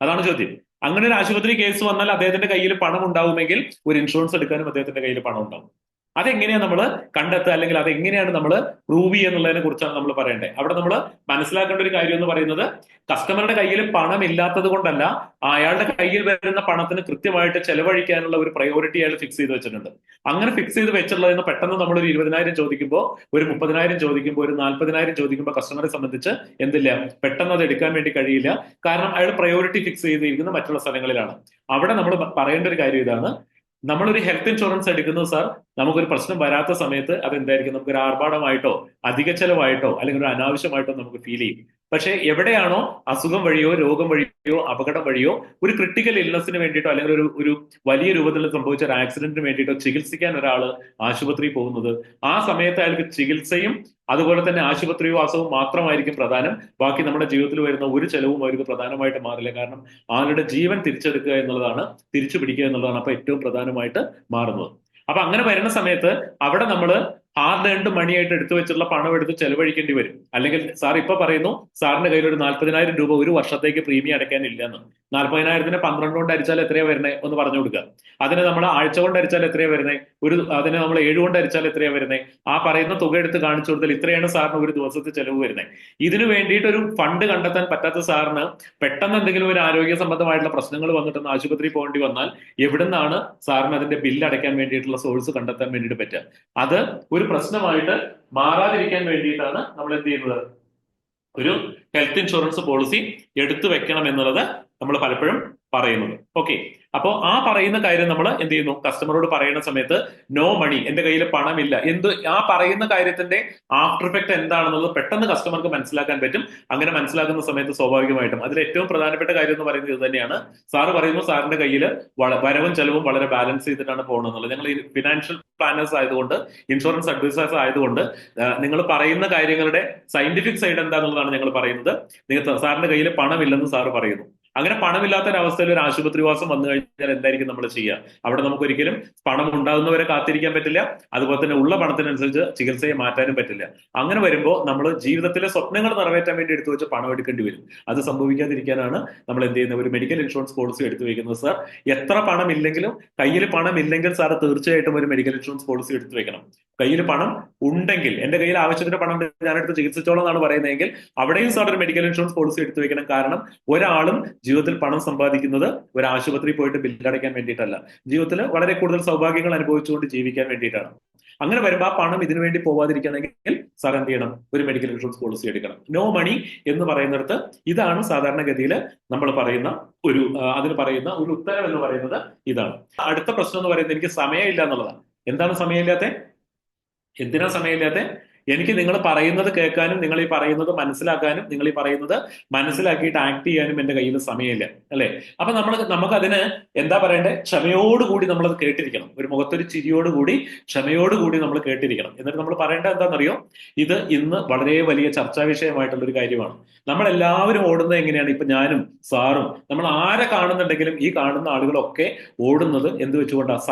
അതാണ് ചോദ്യം. അങ്ങനെ ഒരു ആശുപത്രി കേസ് വന്നാൽ അദ്ദേഹത്തിന്റെ കയ്യിൽ പണം ഉണ്ടാവുമെങ്കിൽ ഒരു ഇൻഷുറൻസ് എടുക്കാനും അദ്ദേഹത്തിന്റെ കയ്യിൽ പണം ഉണ്ടാവും. അതെങ്ങനെയാണ് നമ്മൾ കണ്ടെത്തുക, അല്ലെങ്കിൽ അതെങ്ങനെയാണ് നമ്മൾ പ്രൂവ് ചെയ്യുക എന്നുള്ളതിനെ കുറിച്ചാണ് നമ്മൾ പറയേണ്ടത്. അവിടെ നമ്മൾ മനസ്സിലാക്കേണ്ട ഒരു കാര്യം എന്ന് പറയുന്നത്, കസ്റ്റമറുടെ കയ്യിൽ പണം ഇല്ലാത്തത് കൊണ്ടല്ല, അയാളുടെ കയ്യിൽ വരുന്ന പണത്തിന് കൃത്യമായിട്ട് ചെലവഴിക്കാനുള്ള ഒരു പ്രയോറിറ്റി അയാൾ ഫിക്സ് ചെയ്ത് വെച്ചിട്ടുണ്ട്. അങ്ങനെ ഫിക്സ് ചെയ്ത് വെച്ചിട്ടുള്ളതെന്ന് പെട്ടെന്ന് നമ്മൾ ഒരു 20,000 ചോദിക്കുമ്പോൾ, ഒരു 30,000 ചോദിക്കുമ്പോൾ, ഒരു 40,000 ചോദിക്കുമ്പോൾ കസ്റ്റമറെ സംബന്ധിച്ച് എന്തില്ല, പെട്ടെന്ന് അത് എടുക്കാൻ വേണ്ടി കഴിയില്ല. കാരണം അയാൾ പ്രയോറിറ്റി ഫിക്സ് ചെയ്തിരിക്കുന്നത് മറ്റുള്ള സ്ഥലങ്ങളിലാണ്. അവിടെ നമ്മൾ പറയേണ്ട ഒരു കാര്യം ഇതാണ്, നമ്മളൊരു ഹെൽത്ത് ഇൻഷുറൻസ് എടുക്കുന്നത് സാർ, നമുക്കൊരു പ്രശ്നം വരാത്ത സമയത്ത് അതെന്തായിരിക്കും? നമുക്കൊരു ആർഭാടമായിട്ടോ അധിക ചെലവായിട്ടോ അല്ലെങ്കിൽ ഒരു അനാവശ്യമായിട്ടോ നമുക്ക് ഫീൽ ചെയ്യും. പക്ഷെ എവിടെയാണോ അസുഖം വഴിയോ രോഗം വഴിയോ അപകടം വഴിയോ ഒരു ക്രിട്ടിക്കൽ ഇൽനസിന് വേണ്ടിയിട്ടോ അല്ലെങ്കിൽ ഒരു വലിയ രൂപത്തിൽ സംഭവിച്ച ഒരു ആക്സിഡന്റിന് വേണ്ടിയിട്ടോ ചികിത്സിക്കാൻ ഒരാൾ ആശുപത്രി പോകുന്നത്, ആ സമയത്ത് അയാൾക്ക് ചികിത്സയും അതുപോലെ തന്നെ ആശുപത്രി വാസവും മാത്രമായിരിക്കും പ്രധാനം. ബാക്കി നമ്മുടെ ജീവിതത്തിൽ വരുന്ന ഒരു ചെലവും അവർക്ക് പ്രധാനമായിട്ട് മാറില്ല. കാരണം ആളുടെ ജീവൻ തിരിച്ചെടുക്കുക എന്നുള്ളതാണ്, തിരിച്ചു പിടിക്കുക എന്നുള്ളതാണ് അപ്പൊ ഏറ്റവും പ്രധാനമായിട്ട് മാറുന്നത്. അപ്പൊ അങ്ങനെ വരുന്ന സമയത്ത് അവിടെ നമ്മൾ ഹാർഡ് ഏൺഡ് മണിയായിട്ട് എടുത്തു വെച്ചിട്ടുള്ള പണം എടുത്ത് ചെലവഴിക്കേണ്ടി വരും. അല്ലെങ്കിൽ സാർ ഇപ്പൊ പറയുന്നു സാറിന്റെ കയ്യിൽ ഒരു 40,000 രൂപ ഒരു വർഷത്തേക്ക് പ്രീമിയം അടയ്ക്കാനില്ലെന്ന്. 40,000-നെ 12 കൊണ്ട് അടിച്ചാൽ എത്രയാ വരുന്നത് ഒന്ന് പറഞ്ഞു കൊടുക്കുക. അതിനെ നമ്മൾ ആഴ്ച കൊണ്ട് അടിച്ചാൽ എത്രയാ വരുന്നത്, അതിനെ നമ്മൾ 7 കൊണ്ട് അടിച്ചാൽ എത്രയാ വരുന്നത്, ആ പറയുന്ന തുക എടുത്ത് കാണിച്ചു കൊടുത്താൽ ഇത്രയാണ് സാറിന് ഒരു ദിവസത്തെ ചെലവ് വരുന്നത്. ഇതിനു വേണ്ടിയിട്ട് ഒരു ഫണ്ട് കണ്ടെത്താൻ പറ്റാത്ത സാറിന് പെട്ടെന്ന് എന്തെങ്കിലും ഒരു ആരോഗ്യ സംബന്ധമായിട്ടുള്ള പ്രശ്നങ്ങൾ വന്നിട്ടൊന്ന് ആശുപത്രി പോകേണ്ടി വന്നാൽ എവിടുന്നാണ് സാറിന് അതിന്റെ ബില്ല് അടയ്ക്കാൻ വേണ്ടിയിട്ടുള്ള സോഴ്സ് കണ്ടെത്താൻ വേണ്ടിയിട്ട് പറ്റുക? അത് ഒരു പ്രശ്നമായിട്ട് മാറാതിരിക്കാൻ വേണ്ടിയിട്ടാണ് നമ്മൾ എന്ത് ചെയ്യുന്നത്, ഒരു ഹെൽത്ത് ഇൻഷുറൻസ് പോളിസി എടുത്തു വെക്കണം എന്നുള്ളത് നമ്മൾ പലപ്പോഴും പറയുന്നത്. ഓക്കെ, അപ്പോ ആ പറയുന്ന കാര്യം നമ്മൾ എന്ത് ചെയ്യുന്നു, കസ്റ്റമറോട് പറയുന്ന സമയത്ത് നോ മണി, എന്റെ കയ്യിൽ പണമില്ല, ആ പറയുന്ന കാര്യത്തിന്റെ ആഫ്റ്റർ ഇഫക്ട് എന്താണെന്നുള്ളത് പെട്ടെന്ന് കസ്റ്റമർക്ക് മനസ്സിലാക്കാൻ പറ്റും. അങ്ങനെ മനസ്സിലാക്കുന്ന സമയത്ത് സ്വാഭാവികമായിട്ടും അതിൽ ഏറ്റവും പ്രധാനപ്പെട്ട കാര്യം എന്ന് പറയുന്നത് ഇത് തന്നെയാണ്. സാറ് പറയുന്നു സാറിന്റെ കയ്യിൽ വരവും ചെലവും വളരെ ബാലൻസ് ചെയ്തിട്ടാണ് പോകുന്നത്. ഞങ്ങൾ ഈ ഫിനാൻഷ്യൽ പ്ലാനേഴ്സ് ആയതുകൊണ്ട്, ഇൻഷുറൻസ് അഡ്വൈസേഴ്സ് ആയതുകൊണ്ട് നിങ്ങൾ പറയുന്ന കാര്യങ്ങളുടെ സയന്റിഫിക് സൈഡ് എന്താണെന്നുള്ളതാണ് ഞങ്ങൾ പറയുന്നത്. നിങ്ങൾ സാറിന്റെ കയ്യിൽ പണമില്ലെന്ന് സാറ് പറയുന്നു. അങ്ങനെ പണമില്ലാത്തൊരവസ്ഥയിൽ ഒരു ആശുപത്രിവാസം വന്നു കഴിഞ്ഞാൽ എന്തായിരിക്കും നമ്മൾ ചെയ്യുക? അവിടെ നമുക്ക് ഒരിക്കലും പണം ഉണ്ടാകുന്നവരെ കാത്തിരിക്കാൻ പറ്റില്ല, അതുപോലെ തന്നെ ഉള്ള പണത്തിനനുസരിച്ച് ചികിത്സയെ മാറ്റാനും പറ്റില്ല. അങ്ങനെ വരുമ്പോൾ നമ്മൾ ജീവിതത്തിലെ സ്വപ്നങ്ങൾ നിറവേറ്റാൻ വേണ്ടി എടുത്തു വെച്ച് പണം എടുക്കേണ്ടി വരും. അത് സംഭവിക്കാതിരിക്കാനാണ് നമ്മൾ എന്ത് ചെയ്യുന്നത്, ഒരു മെഡിക്കൽ ഇൻഷുറൻസ് പോളിസി എടുത്തു വെക്കുന്നത്. സാർ എത്ര പണം ഇല്ലെങ്കിലും, കയ്യിൽ പണം ഇല്ലെങ്കിൽ സാർ തീർച്ചയായിട്ടും ഒരു മെഡിക്കൽ ഇൻഷുറൻസ് പോളിസി എടുത്തു വെക്കണം. കയ്യിൽ പണം ഉണ്ടെങ്കിൽ, എന്റെ കയ്യിൽ ആവശ്യത്തിന് പണം ഞാനെടുത്ത് ചികിത്സിച്ചോളാം എന്നാണ് പറയുന്നതെങ്കിൽ അവിടെയും സാർ ഒരു മെഡിക്കൽ ഇൻഷുറൻസ് പോളിസി എടുത്തു വെക്കണം. കാരണം ഒരാളും ജീവിതത്തിൽ പണം സമ്പാദിക്കുന്നത് ഒരു ആശുപത്രി പോയിട്ട് ബില്ലടയ്ക്കാൻ വേണ്ടിയിട്ടല്ല, ജീവിതത്തിൽ വളരെ കൂടുതൽ സൗഭാഗ്യങ്ങൾ അനുഭവിച്ചുകൊണ്ട് ജീവിക്കാൻ വേണ്ടിയിട്ടാണ്. അങ്ങനെ വരുമ്പോൾ ആ പണം ഇതിനു വേണ്ടി പോവാതിരിക്കണമെങ്കിൽ സാർ എന്ത് ചെയ്യണം, ഒരു മെഡിക്കൽ ഇൻഷുറൻസ് പോളിസി എടുക്കണം. നോ മണി എന്ന് പറയുന്നിടത്ത് ഇതാണ് സാധാരണഗതിയിൽ നമ്മൾ പറയുന്ന അതിന് പറയുന്ന ഒരു ഉത്തരം എന്ന് പറയുന്നത് ഇതാണ്. അടുത്ത പ്രശ്നം എന്ന് പറയുന്നത് എനിക്ക് സമയമില്ല എന്നുള്ളതാണ്. എന്താണ് സമയമില്ലാത്ത? എന്തിനാ സമയമില്ലാത്ത? എനിക്ക് നിങ്ങൾ പറയുന്നത് കേൾക്കാനും നിങ്ങൾ ഈ പറയുന്നത് മനസ്സിലാക്കാനും നിങ്ങൾ ഈ പറയുന്നത് മനസ്സിലാക്കിയിട്ട് ആക്ട് ചെയ്യാനും എന്റെ കയ്യിൽ സമയമില്ല, അല്ലെ? അപ്പൊ നമുക്കതിന് എന്താ പറയണ്ടേ, ക്ഷമയോടുകൂടി നമ്മളത് കേട്ടിരിക്കണം. ഒരു മുഖത്തൊരു ചിരിയോടുകൂടി ക്ഷമയോടുകൂടി നമ്മൾ കേട്ടിരിക്കണം. എന്നിട്ട് നമ്മൾ പറയേണ്ടത് എന്താണെന്നറിയോ, ഇത് ഇന്ന് വളരെ വലിയ ചർച്ചാ വിഷയമായിട്ടുള്ള ഒരു കാര്യമാണ്. നമ്മളെല്ലാവരും ഓടുന്നത് എങ്ങനെയാണ്? ഇപ്പൊ ഞാനും സാറും നമ്മൾ ആരെ കാണുന്നുണ്ടെങ്കിലും ഈ കാണുന്ന ആളുകളൊക്കെ ഓടുന്നത് എന്ത് വെച്ചുകൊണ്ടാണ്?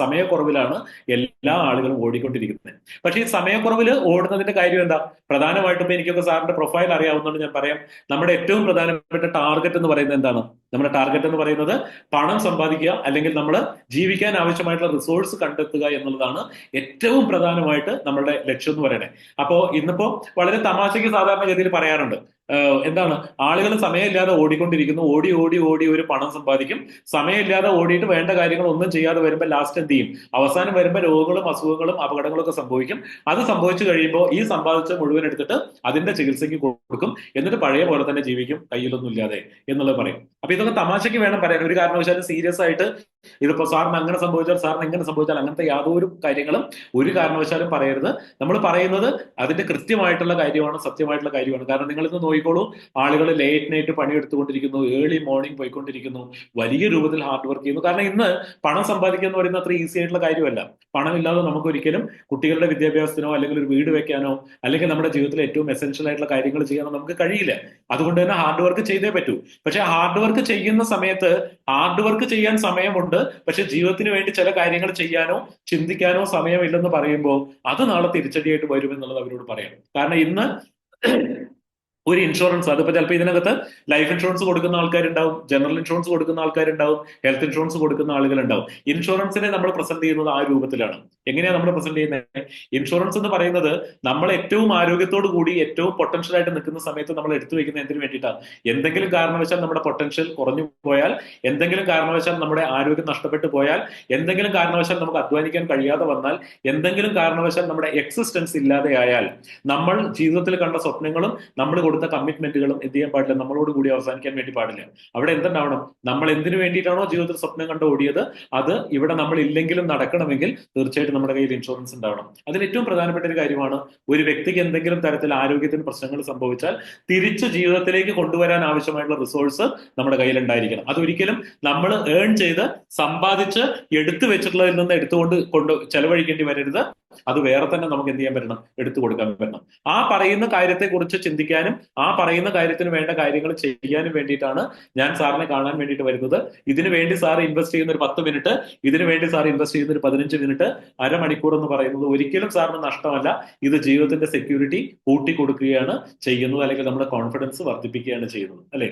സമയക്കുറവിലാണ് എല്ലാ ആളുകളും ഓടിക്കൊണ്ടിരിക്കുന്നത്. പക്ഷേ ഈ സമയക്കുറവില് ഓടുന്നതിന്റെ കാര്യം എന്താ? പ്രധാനമായിട്ടും ഇപ്പൊ എനിക്കൊക്കെ സാറിന്റെ പ്രൊഫൈൽ അറിയാവുന്നതുകൊണ്ട് ഞാൻ പറയാം, നമ്മുടെ ഏറ്റവും പ്രധാനപ്പെട്ട ടാർഗറ്റ് എന്ന് പറയുന്നത് എന്താണ്? നമ്മുടെ ടാർഗറ്റ് എന്ന് പറയുന്നത് പണം സമ്പാദിക്കുക, അല്ലെങ്കിൽ നമ്മൾ ജീവിക്കാൻ ആവശ്യമായിട്ടുള്ള റിസോഴ്സ് കണ്ടെത്തുക എന്നുള്ളതാണ് ഏറ്റവും പ്രധാനമായിട്ട് നമ്മളുടെ ലക്ഷ്യം എന്ന് പറയുന്നത്. അപ്പോ ഇന്നിപ്പോ വളരെ തമാശയ്ക്ക് സാധാരണഗതിയിൽ പറയാറുണ്ട്, എന്താണ്, ആളുകൾ സമയമില്ലാതെ ഓടിക്കൊണ്ടിരിക്കുന്നു, ഓടി ഓടി ഓടി ഒരു പണം സമ്പാദിക്കും. സമയമില്ലാതെ ഓടിയിട്ട് വേണ്ട കാര്യങ്ങൾ ഒന്നും ചെയ്യാതെ വരുമ്പോൾ ലാസ്റ്റ് എന്ത് ചെയ്യും? അവസാനം വരുമ്പോൾ രോഗങ്ങളും അസുഖങ്ങളും അപകടങ്ങളും ഒക്കെ സംഭവിക്കും. അത് സംഭവിച്ചു കഴിയുമ്പോൾ ഈ സമ്പാദിച്ച മുഴുവൻ എടുത്തിട്ട് അതിന്റെ ചികിത്സയ്ക്ക് കൊടുക്കും, എന്നിട്ട് പഴയ പോലെ തന്നെ ജീവിക്കും, കയ്യിലൊന്നും ഇല്ലാതെ എന്നുള്ളത് പറയും. അപ്പൊ ഇതൊക്കെ തമാശയ്ക്ക് വേണം പറയാൻ. ഒരു കാരണവശാലും സീരിയസ് ആയിട്ട് ഇതിപ്പോ സാറിന് അങ്ങനെ സംഭവിച്ചാൽ, സാറിന് എങ്ങനെ സംഭവിച്ചാൽ, അങ്ങനത്തെ യാതൊരു കാര്യങ്ങളും ഒരു കാരണവശാലും പറയരുത്. നമ്മൾ പറയുന്നത് അതിന്റെ കൃത്യമായിട്ടുള്ള കാര്യമാണ്, സത്യമായിട്ടുള്ള കാര്യമാണ്. കാരണം നിങ്ങൾ ഇന്ന് നോക്കിക്കോളൂ, ആളുകൾ ലേറ്റ് നൈറ്റ് പണിയെടുത്തുകൊണ്ടിരിക്കുന്നു, ഏർലി മോർണിംഗ് പോയിക്കൊണ്ടിരിക്കുന്നു, വലിയ രൂപത്തിൽ ഹാർഡ് വർക്ക് ചെയ്യുന്നു. കാരണം ഇന്ന് പണം സമ്പാദിക്കുക എന്ന് പറയുന്നത് അത്ര ഈസി ആയിട്ടുള്ള കാര്യമല്ല. പണമില്ലാതെ നമുക്ക് ഒരിക്കലും കുട്ടികളുടെ വിദ്യാഭ്യാസത്തിനോ അല്ലെങ്കിൽ ഒരു വീട് വെക്കാനോ അല്ലെങ്കിൽ നമ്മുടെ ജീവിതത്തിലെ ഏറ്റവും എസെൻഷ്യൽ ആയിട്ടുള്ള കാര്യങ്ങൾ ചെയ്യാനോ നമുക്ക് കഴിയില്ല. അതുകൊണ്ട് തന്നെ ഹാർഡ് വർക്ക് ചെയ്തേ പറ്റൂ. പക്ഷെ ഹാർഡ് വർക്ക് ചെയ്യുന്ന സമയത്ത് ഹാർഡ് വർക്ക് ചെയ്യാൻ സമയമുണ്ട്, പക്ഷെ ജീവിതത്തിന് വേണ്ടി ചില കാര്യങ്ങൾ ചെയ്യാനോ ചിന്തിക്കാനോ സമയമില്ലെന്ന് പറയുമ്പോൾ അത് നാളെ തിരിച്ചടിയായിട്ട് വരുമെന്നുള്ളത് അവരോട് പറയാം. കാരണം ഇന്ന് ഒരു ഇൻഷുറൻസ്, അതിപ്പോ ചിലപ്പോൾ ഇതിനകത്ത് ലൈഫ് ഇൻഷുറൻസ് കൊടുക്കുന്ന ആൾക്കാരുണ്ടാവും, ജനറൽ ഇൻഷുറൻസ് കൊടുക്കുന്ന ആൾക്കാരുണ്ടാവും, ഹെൽത്ത് ഇൻഷുറൻസ് കൊടുക്കുന്ന ആളുകളുണ്ടാവും. ഇൻഷുറൻസിനെ നമ്മൾ പ്രസന്റ് ചെയ്യുന്നത് ആ രൂപത്തിലാണ്. എങ്ങനെയാണ് നമ്മൾ പ്രസന്റ് ചെയ്യുന്നത്? ഇൻഷുറൻസ് എന്ന് പറയുന്നത് നമ്മൾ ഏറ്റവും ആരോഗ്യത്തോടു കൂടി ഏറ്റവും പൊട്ടൻഷ്യൽ ആയിട്ട് നിൽക്കുന്ന സമയത്ത് നമ്മൾ എടുത്തു വെക്കുന്ന എന്തിനു വേണ്ടിയിട്ടാണ്? എന്തെങ്കിലും കാരണവശാൽ നമ്മുടെ പൊട്ടൻഷ്യൽ കുറഞ്ഞു പോയാൽ, എന്തെങ്കിലും കാരണവശാൽ നമ്മുടെ ആരോഗ്യം നഷ്ടപ്പെട്ടു പോയാൽ, എന്തെങ്കിലും കാരണവശാൽ നമുക്ക് അധ്വാനിക്കാൻ കഴിയാതെ വന്നാൽ, എന്തെങ്കിലും കാരണവശാൽ നമ്മുടെ എക്സിസ്റ്റൻസ് ഇല്ലാതെയായാൽ, നമ്മൾ ജീവിതത്തിൽ കണ്ട സ്വപ്നങ്ങളും നമ്മൾ കൊടുത്ത കമ്മിറ്റ്മെന്റുകളും എന്ത് ചെയ്യാൻ പാടില്ല, നമ്മളോട് കൂടി അവസാനിക്കാൻ വേണ്ടി പാടില്ല. അവിടെ എന്തുണ്ടാവണം? നമ്മൾ എന്തിനു വേണ്ടിയിട്ടാണോ ജീവിതത്തിൽ സ്വപ്നം കണ്ട് ഓടിയത്, അത് ഇവിടെ നമ്മൾ ഇല്ലെങ്കിലും നടക്കണമെങ്കിൽ തീർച്ചയായിട്ടും നമ്മുടെ കയ്യിൽ ഇൻഷുറൻസ് ഉണ്ടാവണം. അതിൽ ഏറ്റവും പ്രധാനപ്പെട്ട ഒരു കാര്യമാണ്, ഒരു വ്യക്തിക്ക് എന്തെങ്കിലും തരത്തിൽ ആരോഗ്യത്തിന് പ്രശ്നങ്ങൾ സംഭവിച്ചാൽ തിരിച്ചു ജീവിതത്തിലേക്ക് കൊണ്ടുവരാൻ ആവശ്യമായിട്ടുള്ള റിസോഴ്സ് നമ്മുടെ കയ്യിൽ ഉണ്ടായിരിക്കണം. അതൊരിക്കലും നമ്മൾ ഏൺ ചെയ്ത് സമ്പാദിച്ച് എടുത്തു വെച്ചിട്ടുള്ളതിൽ നിന്ന് എടുത്തുകൊണ്ട് ചെലവഴിക്കേണ്ടി വരരുത്. അത് വേറെ തന്നെ നമുക്ക് എന്ത് ചെയ്യാൻ പറ്റണം, എടുത്തു കൊടുക്കാൻ പറ്റണം. ആ പറയുന്ന കാര്യത്തെക്കുറിച്ച് ചിന്തിക്കാനും ആ പറയുന്ന കാര്യത്തിന് വേണ്ട കാര്യങ്ങൾ ചെയ്യാനും വേണ്ടിയിട്ടാണ് ഞാൻ സാറിനെ കാണാൻ വേണ്ടിയിട്ട് വരുന്നത്. ഇതിനു വേണ്ടി സാർ ഇൻവെസ്റ്റ് ചെയ്യുന്ന ഒരു 10 മിനിറ്റ്, ഇതിനു വേണ്ടി സാർ ഇൻവെസ്റ്റ് ചെയ്യുന്ന ഒരു 15 മിനിറ്റ്, അരമണിക്കൂർ എന്ന് പറയുന്നത് ഒരിക്കലും സാറിന് നഷ്ടമല്ല. ഇത് ജീവിതത്തിന്റെ സെക്യൂരിറ്റി കൂട്ടിക്കൊടുക്കുകയാണ് ചെയ്യുന്നത്, അല്ലെങ്കിൽ നമ്മുടെ കോൺഫിഡൻസ് വർദ്ധിപ്പിക്കുകയാണ് ചെയ്യുന്നത്, അല്ലെ?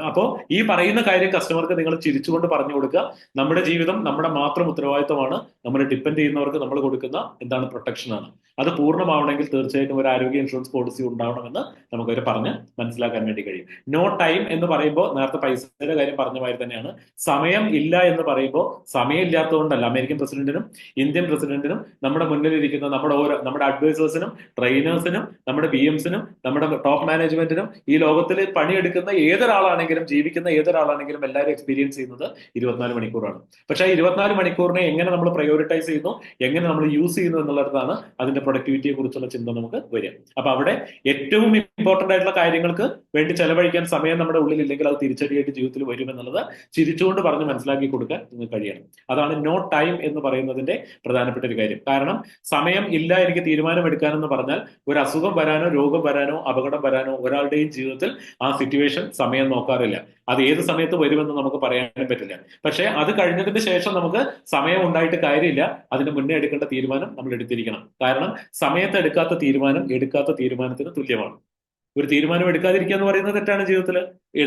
അപ്പോ ഈ പറയുന്ന കാര്യം കസ്റ്റമർക്ക് നിങ്ങൾ ചിരിച്ചുകൊണ്ട് പറഞ്ഞു കൊടുക്കുക. നമ്മുടെ ജീവിതം നമ്മുടെ മാത്രം ഉത്തരവാദിത്തമാണ്. നമ്മൾ ഡിപ്പെൻഡ് ചെയ്യുന്നവർക്ക് നമ്മൾ കൊടുക്കുന്ന എന്താണ്, പ്രൊട്ടക്ഷൻ ആണ്. അത് പൂർണ്ണമാവണമെങ്കിൽ തീർച്ചയായിട്ടും ഒരു ആരോഗ്യ ഇൻഷുറൻസ് പോളിസി ഉണ്ടാവണമെന്ന് നമുക്കവർ പറഞ്ഞ് മനസ്സിലാക്കാൻ വേണ്ടി കഴിയും. നോ ടൈം എന്ന് പറയുമ്പോൾ നേരത്തെ പൈസയുടെ കാര്യം പറഞ്ഞ മാതിരി തന്നെയാണ്. സമയം ഇല്ല എന്ന് പറയുമ്പോൾ സമയം ഇല്ലാത്തതുകൊണ്ടല്ല. അമേരിക്കൻ പ്രസിഡന്റിനും ഇന്ത്യൻ പ്രസിഡന്റിനും നമ്മുടെ മുന്നിലിരിക്കുന്ന നമ്മുടെ അഡ്വൈസേഴ്സിനും ട്രെയിനേഴ്സിനും നമ്മുടെ BMസിനും നമ്മുടെ ടോപ്പ് മാനേജ്മെന്റിനും ഈ ലോകത്തിൽ പണിയെടുക്കുന്ന ഏതൊരാളാണെങ്കിലും ജീവിക്കുന്ന ഏതൊരാളാണെങ്കിലും എല്ലാവരും എക്സ്പീരിയൻസ് ചെയ്യുന്നത് 24 മണിക്കൂറാണ്. പക്ഷേ 24 മണിക്കൂറിനെ എങ്ങനെ നമ്മൾ പ്രയോറിറ്റൈസ് ചെയ്യുന്നു, എങ്ങനെ നമ്മൾ യൂസ് ചെയ്യുന്നു എന്നുള്ളതാണ് അതിന്റെ പ്രൊഡക്ടിവിറ്റിയെ കുറിച്ചുള്ള ചിന്ത നമുക്ക് വരിക. അപ്പൊ അവിടെ ഏറ്റവും ഇമ്പോർട്ടന്റ് ആയിട്ടുള്ള കാര്യങ്ങൾക്ക് വേണ്ടി ചെലവഴിക്കാൻ സമയം നമ്മുടെ ഉള്ളിൽ ഇല്ലെങ്കിൽ അത് തിരിച്ചടിയായിട്ട് ജീവിതത്തിൽ വരുമെന്നുള്ളത് ചിരിച്ചുകൊണ്ട് പറഞ്ഞ് മനസ്സിലാക്കി കൊടുക്കാൻ നിങ്ങൾക്ക് കഴിയണം. അതാണ് നോ ടൈം എന്ന് പറയുന്നതിന്റെ പ്രധാനപ്പെട്ട ഒരു കാര്യം. കാരണം സമയം ഇല്ല എനിക്ക് തീരുമാനമെടുക്കാനെന്ന് പറഞ്ഞാൽ ഒരു അസുഖം വരാനോ രോഗം വരാനോ അപകടം വരാനോ ഒരാളുടെയും ജീവിതത്തിൽ ആ സിറ്റുവേഷൻ സമയം നോക്കാറില്ല. അത് ഏത് സമയത്ത് വരുമെന്ന് നമുക്ക് പറയാനും പറ്റില്ല. പക്ഷെ അത് കഴിഞ്ഞതിന് ശേഷം നമുക്ക് സമയം ഉണ്ടായിട്ട് കാര്യമില്ല. അതിന് മുന്നേ എടുക്കേണ്ട തീരുമാനം നമ്മൾ എടുത്തിരിക്കണം. കാരണം സമയത്ത് എടുക്കാത്ത തീരുമാനത്തിന് തുല്യമാണ്. ഒരു തീരുമാനം എടുക്കാതിരിക്കുക എന്ന് പറയുന്നത് തെറ്റാണ് ജീവിതത്തിൽ.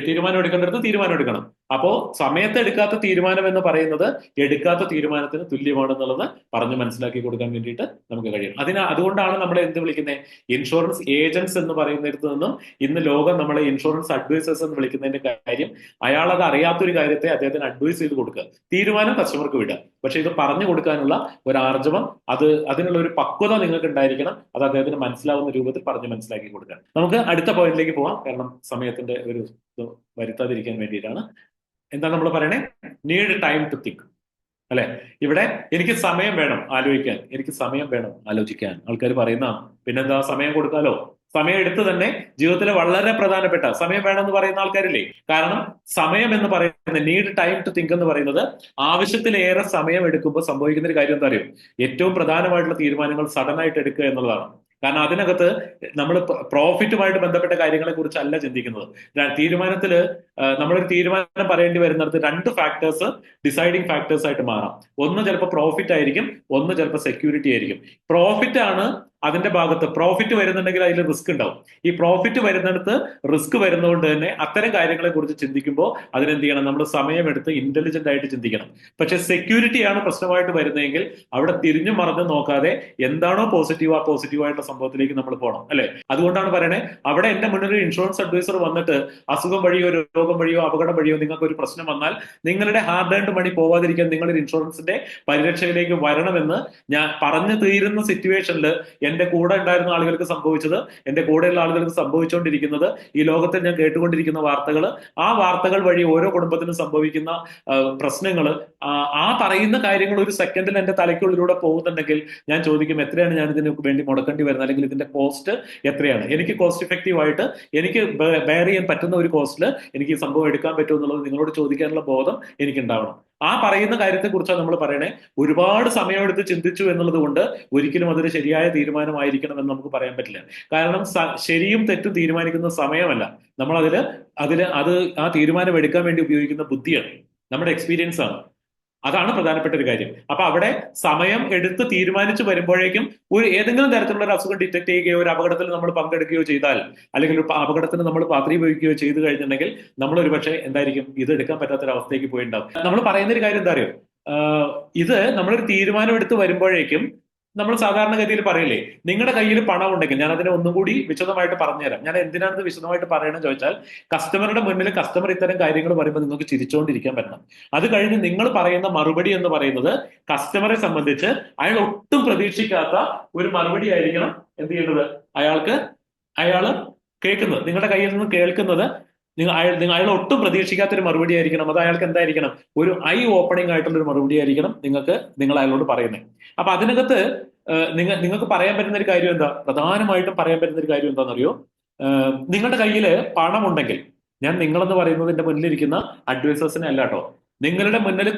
തീരുമാനം എടുക്കേണ്ടടുത്ത് തീരുമാനം എടുക്കണം. അപ്പോ സമയത്ത് എടുക്കാത്ത തീരുമാനം എന്ന് പറയുന്നത് എടുക്കാത്ത തീരുമാനത്തിന് തുല്യമാണെന്നുള്ളത് പറഞ്ഞ് മനസ്സിലാക്കി കൊടുക്കാൻ വേണ്ടിയിട്ട് നമുക്ക് കഴിയും. അതുകൊണ്ടാണ് നമ്മൾ എന്ത് വിളിക്കുന്നത്, ഇൻഷുറൻസ് ഏജന്റ്സ് എന്ന് പറയുന്നിടത്ത് നിന്നും ഇന്ന് ലോകം നമ്മളെ ഇൻഷുറൻസ് അഡ്വൈസേഴ്സ് എന്ന് വിളിക്കുന്നതിന്റെ കാര്യം, അയാൾ അത് അറിയാത്തൊരു കാര്യത്തെ അദ്ദേഹത്തിന് അഡ്വൈസ് ചെയ്ത് കൊടുക്കുക, തീരുമാനം കസ്റ്റമർക്ക് വിടുക. പക്ഷെ ഇത് പറഞ്ഞു കൊടുക്കാനുള്ള ഒരു ആർജവം, അതിനുള്ള ഒരു പക്വത നിങ്ങൾക്ക് ഉണ്ടായിരിക്കണം. അത് അദ്ദേഹത്തിന് മനസ്സിലാവുന്ന രൂപത്തിൽ പറഞ്ഞ് മനസ്സിലാക്കി കൊടുക്കുക. നമുക്ക് അടുത്ത പോയിന്റിലേക്ക് പോവാം. കാരണം സമയത്തിന്റെ ഒരു വരുത്താതിരിക്കാൻ വേണ്ടിയിട്ടാണ്. എന്താ നമ്മൾ പറയണേ, നീഡ് ടൈം ടു തിങ്ക്, അല്ലെ? ഇവിടെ എനിക്ക് സമയം വേണം ആലോചിക്കാൻ, എനിക്ക് സമയം വേണം ആലോചിക്കാൻ ആൾക്കാർ പറയുന്ന, പിന്നെന്താ സമയം കൊടുക്കാലോ. സമയം എടുത്ത് തന്നെ ജീവിതത്തിലെ വളരെ പ്രധാനപ്പെട്ട സമയം വേണമെന്ന് പറയുന്ന ആൾക്കാരില്ലേ? കാരണം സമയം എന്ന് പറയുന്നത്, നീഡ് ടൈം ടു തിങ്ക് എന്ന് പറയുന്നത്, ആവശ്യത്തിലേറെ സമയം എടുക്കുമ്പോൾ സംഭവിക്കുന്ന ഒരു കാര്യം എന്താ അറിയോ? ഏറ്റവും പ്രധാനമായിട്ടുള്ള തീരുമാനങ്ങൾ സഡൻ ആയിട്ട് എടുക്കുക എന്നുള്ളതാണ്. കാരണം അതിനകത്ത് നമ്മൾ പ്രോഫിറ്റുമായിട്ട് ബന്ധപ്പെട്ട കാര്യങ്ങളെ കുറിച്ചല്ല ചിന്തിക്കുന്നത്. തീരുമാനത്തിൽ നമ്മളൊരു തീരുമാനം പറയേണ്ടി വരുന്നിടത്ത് 2 ഫാക്ടേഴ്സ് ഡിസൈഡിങ് ഫാക്ടേഴ്സ് ആയിട്ട് മാറാം. ഒന്ന് ചിലപ്പോൾ പ്രോഫിറ്റ് ആയിരിക്കും, ഒന്ന് ചിലപ്പോൾ സെക്യൂരിറ്റി ആയിരിക്കും. പ്രോഫിറ്റ് ആണ് അതിന്റെ ഭാഗത്ത്. പ്രോഫിറ്റ് വരുന്നുണ്ടെങ്കിൽ അതിൽ റിസ്ക് ഉണ്ടാവും. ഈ പ്രോഫിറ്റ് വരുന്നിടത്ത് റിസ്ക് വരുന്നതുകൊണ്ട് തന്നെ അത്തരം കാര്യങ്ങളെ കുറിച്ച് ചിന്തിക്കുമ്പോൾ അതിനെന്ത് ചെയ്യണം, നമ്മൾ സമയമെടുത്ത് ഇന്റലിജന്റ് ആയിട്ട് ചിന്തിക്കണം. പക്ഷെ സെക്യൂരിറ്റിയാണ് പ്രശ്നമായിട്ട് വരുന്നതെങ്കിൽ അവിടെ തിരിഞ്ഞു മറിഞ്ഞു നോക്കാതെ എന്താണോ പോസിറ്റീവ്, ആ പോസിറ്റീവായിട്ടുള്ള സംഭവത്തിലേക്ക് നമ്മൾ പോകണം, അല്ലെ? അതുകൊണ്ടാണ് പറയണേ, അവിടെ എന്റെ മുന്നിൽ ഒരു ഇൻഷുറൻസ് അഡ്വൈസർ വന്നിട്ട് അസുഖം വഴിയോ രോഗം വഴിയോ അപകടം വഴിയോ നിങ്ങൾക്ക് ഒരു പ്രശ്നം വന്നാൽ നിങ്ങളുടെ ഹാർഡ് ഏൺഡ് മണി പോവാതിരിക്കാൻ നിങ്ങളൊരു ഇൻഷുറൻസിന്റെ പരിരക്ഷയിലേക്ക് വരണമെന്ന് ഞാൻ പറഞ്ഞു തീരുന്ന സിറ്റുവേഷനിൽ എന്റെ കൂടെ ഉണ്ടായിരുന്ന ആളുകൾക്ക് സംഭവിച്ചത്, എന്റെ കൂടെയുള്ള ആളുകൾക്ക് സംഭവിച്ചുകൊണ്ടിരിക്കുന്നത്, ഈ ലോകത്തിൽ ഞാൻ കേട്ടുകൊണ്ടിരിക്കുന്ന വാർത്തകൾ, ആ വാർത്തകൾ വഴി ഓരോ കുടുംബത്തിനും സംഭവിക്കുന്ന പ്രശ്നങ്ങൾ, ആ പറയുന്ന കാര്യങ്ങൾ ഒരു സെക്കൻഡിൽ എന്റെ തലയ്ക്കുള്ളിലൂടെ പോകുന്നുണ്ടെങ്കിൽ ഞാൻ ചോദിക്കും, എത്രയാണ് ഞാൻ ഇതിന് വേണ്ടി മുടക്കേണ്ടി വരുന്നത്, അല്ലെങ്കിൽ ഇതിന്റെ കോസ്റ്റ് എത്രയാണ്, എനിക്ക് കോസ്റ്റ് എഫക്റ്റീവ് ആയിട്ട് എനിക്ക് ബെയർ ചെയ്യാൻ പറ്റുന്ന ഒരു കോസ്റ്റിൽ എനിക്ക് ഈ സംഭവം എടുക്കാൻ പറ്റുമോ എന്നുള്ളത് നിങ്ങളോട് ചോദിക്കാനുള്ള ബോധം എനിക്ക് ഉണ്ടാവണം. ആ പറയുന്ന കാര്യത്തെ കുറിച്ചാണ് നമ്മൾ പറയണേ. ഒരുപാട് സമയമെടുത്ത് ചിന്തിച്ചു എന്നുള്ളത് കൊണ്ട് ഒരിക്കലും അതൊരു ശരിയായ തീരുമാനമായിരിക്കണം എന്ന് നമുക്ക് പറയാൻ പറ്റില്ല. കാരണം ശരിയും തെറ്റും തീരുമാനിക്കുന്ന സമയമല്ല, നമ്മൾ അത് ആ തീരുമാനം എടുക്കാൻ വേണ്ടി ഉപയോഗിക്കുന്ന ബുദ്ധിയാണ്, നമ്മുടെ എക്സ്പീരിയൻസ് ആണ്. അതാണ് പ്രധാനപ്പെട്ട ഒരു കാര്യം. അപ്പൊ അവിടെ സമയം എടുത്ത് തീരുമാനിച്ചു വരുമ്പോഴേക്കും ഏതെങ്കിലും തരത്തിലുള്ള ഒരു അസുഖം ഡിറ്റക്ട് ചെയ്യുകയോ ഒരു അപകടത്തിൽ നമ്മൾ പങ്കെടുക്കുകയോ ചെയ്താൽ, അല്ലെങ്കിൽ ഒരു അപകടത്തിന് നമ്മൾ പാത്രീഭവിക്കുകയോ ചെയ്തു കഴിഞ്ഞിട്ടുണ്ടെങ്കിൽ നമ്മൾ ഒരു പക്ഷേ എന്തായിരിക്കും, ഇത് എടുക്കാൻ പറ്റാത്തൊരവസ്ഥയ്ക്ക് പോയിട്ടുണ്ടാവും. നമ്മൾ പറയുന്ന ഒരു കാര്യം എന്താ അറിയോ, ഇത് നമ്മളൊരു തീരുമാനം എടുത്ത് വരുമ്പോഴേക്കും നമ്മൾ സാധാരണഗതിയിൽ പറയില്ലേ, നിങ്ങളുടെ കയ്യിൽ പണം ഉണ്ടെങ്കിൽ, ഞാൻ അതിനെ ഒന്നും കൂടി വിശദമായിട്ട് പറഞ്ഞുതരാം. ഞാൻ എന്തിനാണ് ഇത് വിശദമായിട്ട് പറയണമെന്ന് ചോദിച്ചാൽ, കസ്റ്റമറുടെ മുന്നിൽ കസ്റ്റമർ ഇത്തരം കാര്യങ്ങൾ പറയുമ്പോൾ നിങ്ങൾക്ക് ചിരിച്ചുകൊണ്ടിരിക്കാൻ പറ്റണം. അത് കഴിഞ്ഞ് നിങ്ങൾ പറയുന്ന മറുപടി എന്ന് പറയുന്നത് കസ്റ്റമറെ സംബന്ധിച്ച് അയാൾ ഒട്ടും പ്രതീക്ഷിക്കാത്ത ഒരു മറുപടി ആയിരിക്കണം എന്ത് ചെയ്യുന്നത്, അയാള് കേൾക്കുന്നത്, നിങ്ങളുടെ കയ്യിൽ നിന്ന് കേൾക്കുന്നത് അയാൾ ഒട്ടും പ്രതീക്ഷിക്കാത്തൊരു മറുപടി ആയിരിക്കണം. അത് അയാൾക്ക് എന്തായിരിക്കണം, ഒരു ഐ ഓപ്പണിംഗ് ആയിട്ടുള്ള ഒരു മറുപടി ആയിരിക്കണം നിങ്ങൾ അയാളോട് പറയുന്നത്. അപ്പൊ അതിനകത്ത് നിങ്ങൾക്ക് പറയാൻ പറ്റുന്ന ഒരു കാര്യം എന്താ, പ്രധാനമായിട്ടും പറയാൻ പറ്റുന്ന ഒരു കാര്യം എന്താണെന്നറിയോ, നിങ്ങളുടെ കയ്യിൽ പണം ഉണ്ടെങ്കിൽ, ഞാൻ നിങ്ങളെന്ന് പറയുന്നത് എന്റെ മുന്നിലിരിക്കുന്ന അഡ്വൈസേഴ്സിനെ അല്ല കേട്ടോ, നിങ്ങളുടെ മുന്നിൽ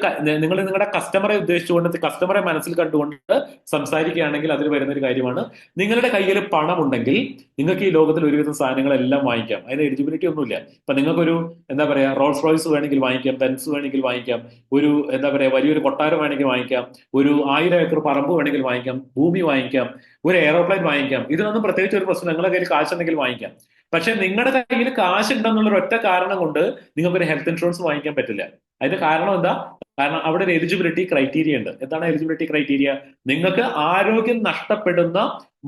നിങ്ങൾ നിങ്ങളുടെ കസ്റ്റമറെ ഉദ്ദേശിച്ചുകൊണ്ട് കസ്റ്റമറെ മനസ്സിൽ കണ്ടുകൊണ്ട് സംസാരിക്കുകയാണെങ്കിൽ അതിൽ വരുന്ന ഒരു കാര്യമാണ്, നിങ്ങളുടെ കയ്യിൽ പണമുണ്ടെങ്കിൽ നിങ്ങൾക്ക് ഈ ലോകത്തിൽ ഒരുവിധം സാധനങ്ങളെല്ലാം വാങ്ങിക്കാം. അതിന് എലിജിബിലിറ്റി ഒന്നുമില്ല. ഇപ്പൊ നിങ്ങൾക്കൊരു എന്താ പറയാ റോൾസ് റോയ്സ് വേണമെങ്കിൽ വാങ്ങിക്കാം, ബെൻസ് വേണമെങ്കിൽ വാങ്ങിക്കാം, ഒരു എന്താ പറയാ വലിയൊരു കൊട്ടാരം വേണമെങ്കിൽ വാങ്ങിക്കാം, ഒരു 1000 ഏക്കർ പറമ്പ് വേണമെങ്കിൽ വാങ്ങിക്കാം, ഭൂമി വാങ്ങിക്കാം, ഒരു എയറോപ്ലെയിൻ വാങ്ങിക്കാം. ഇതിനൊന്നും പ്രത്യേകിച്ച് ഒരു പ്രശ്നം, നിങ്ങളുടെ കയ്യിൽ കാശുണ്ടെങ്കിൽ വാങ്ങിക്കാം. പക്ഷെ നിങ്ങളുടെ കയ്യിൽ കാശ് ഉണ്ടെന്നുള്ള ഒറ്റ കാരണം കൊണ്ട് നിങ്ങൾക്ക് ഒരു ഹെൽത്ത് ഇൻഷുറൻസ് വാങ്ങിക്കാൻ പറ്റില്ല. അതിന്റെ കാരണം എന്താ? കാരണം അവിടെ ഒരു എലിജിബിലിറ്റി ക്രൈറ്റീരിയ ഉണ്ട്. എന്താണ് എലിജിബിലിറ്റി ക്രൈറ്റീരിയ? നിങ്ങൾക്ക് ആരോഗ്യം നഷ്ടപ്പെടുന്ന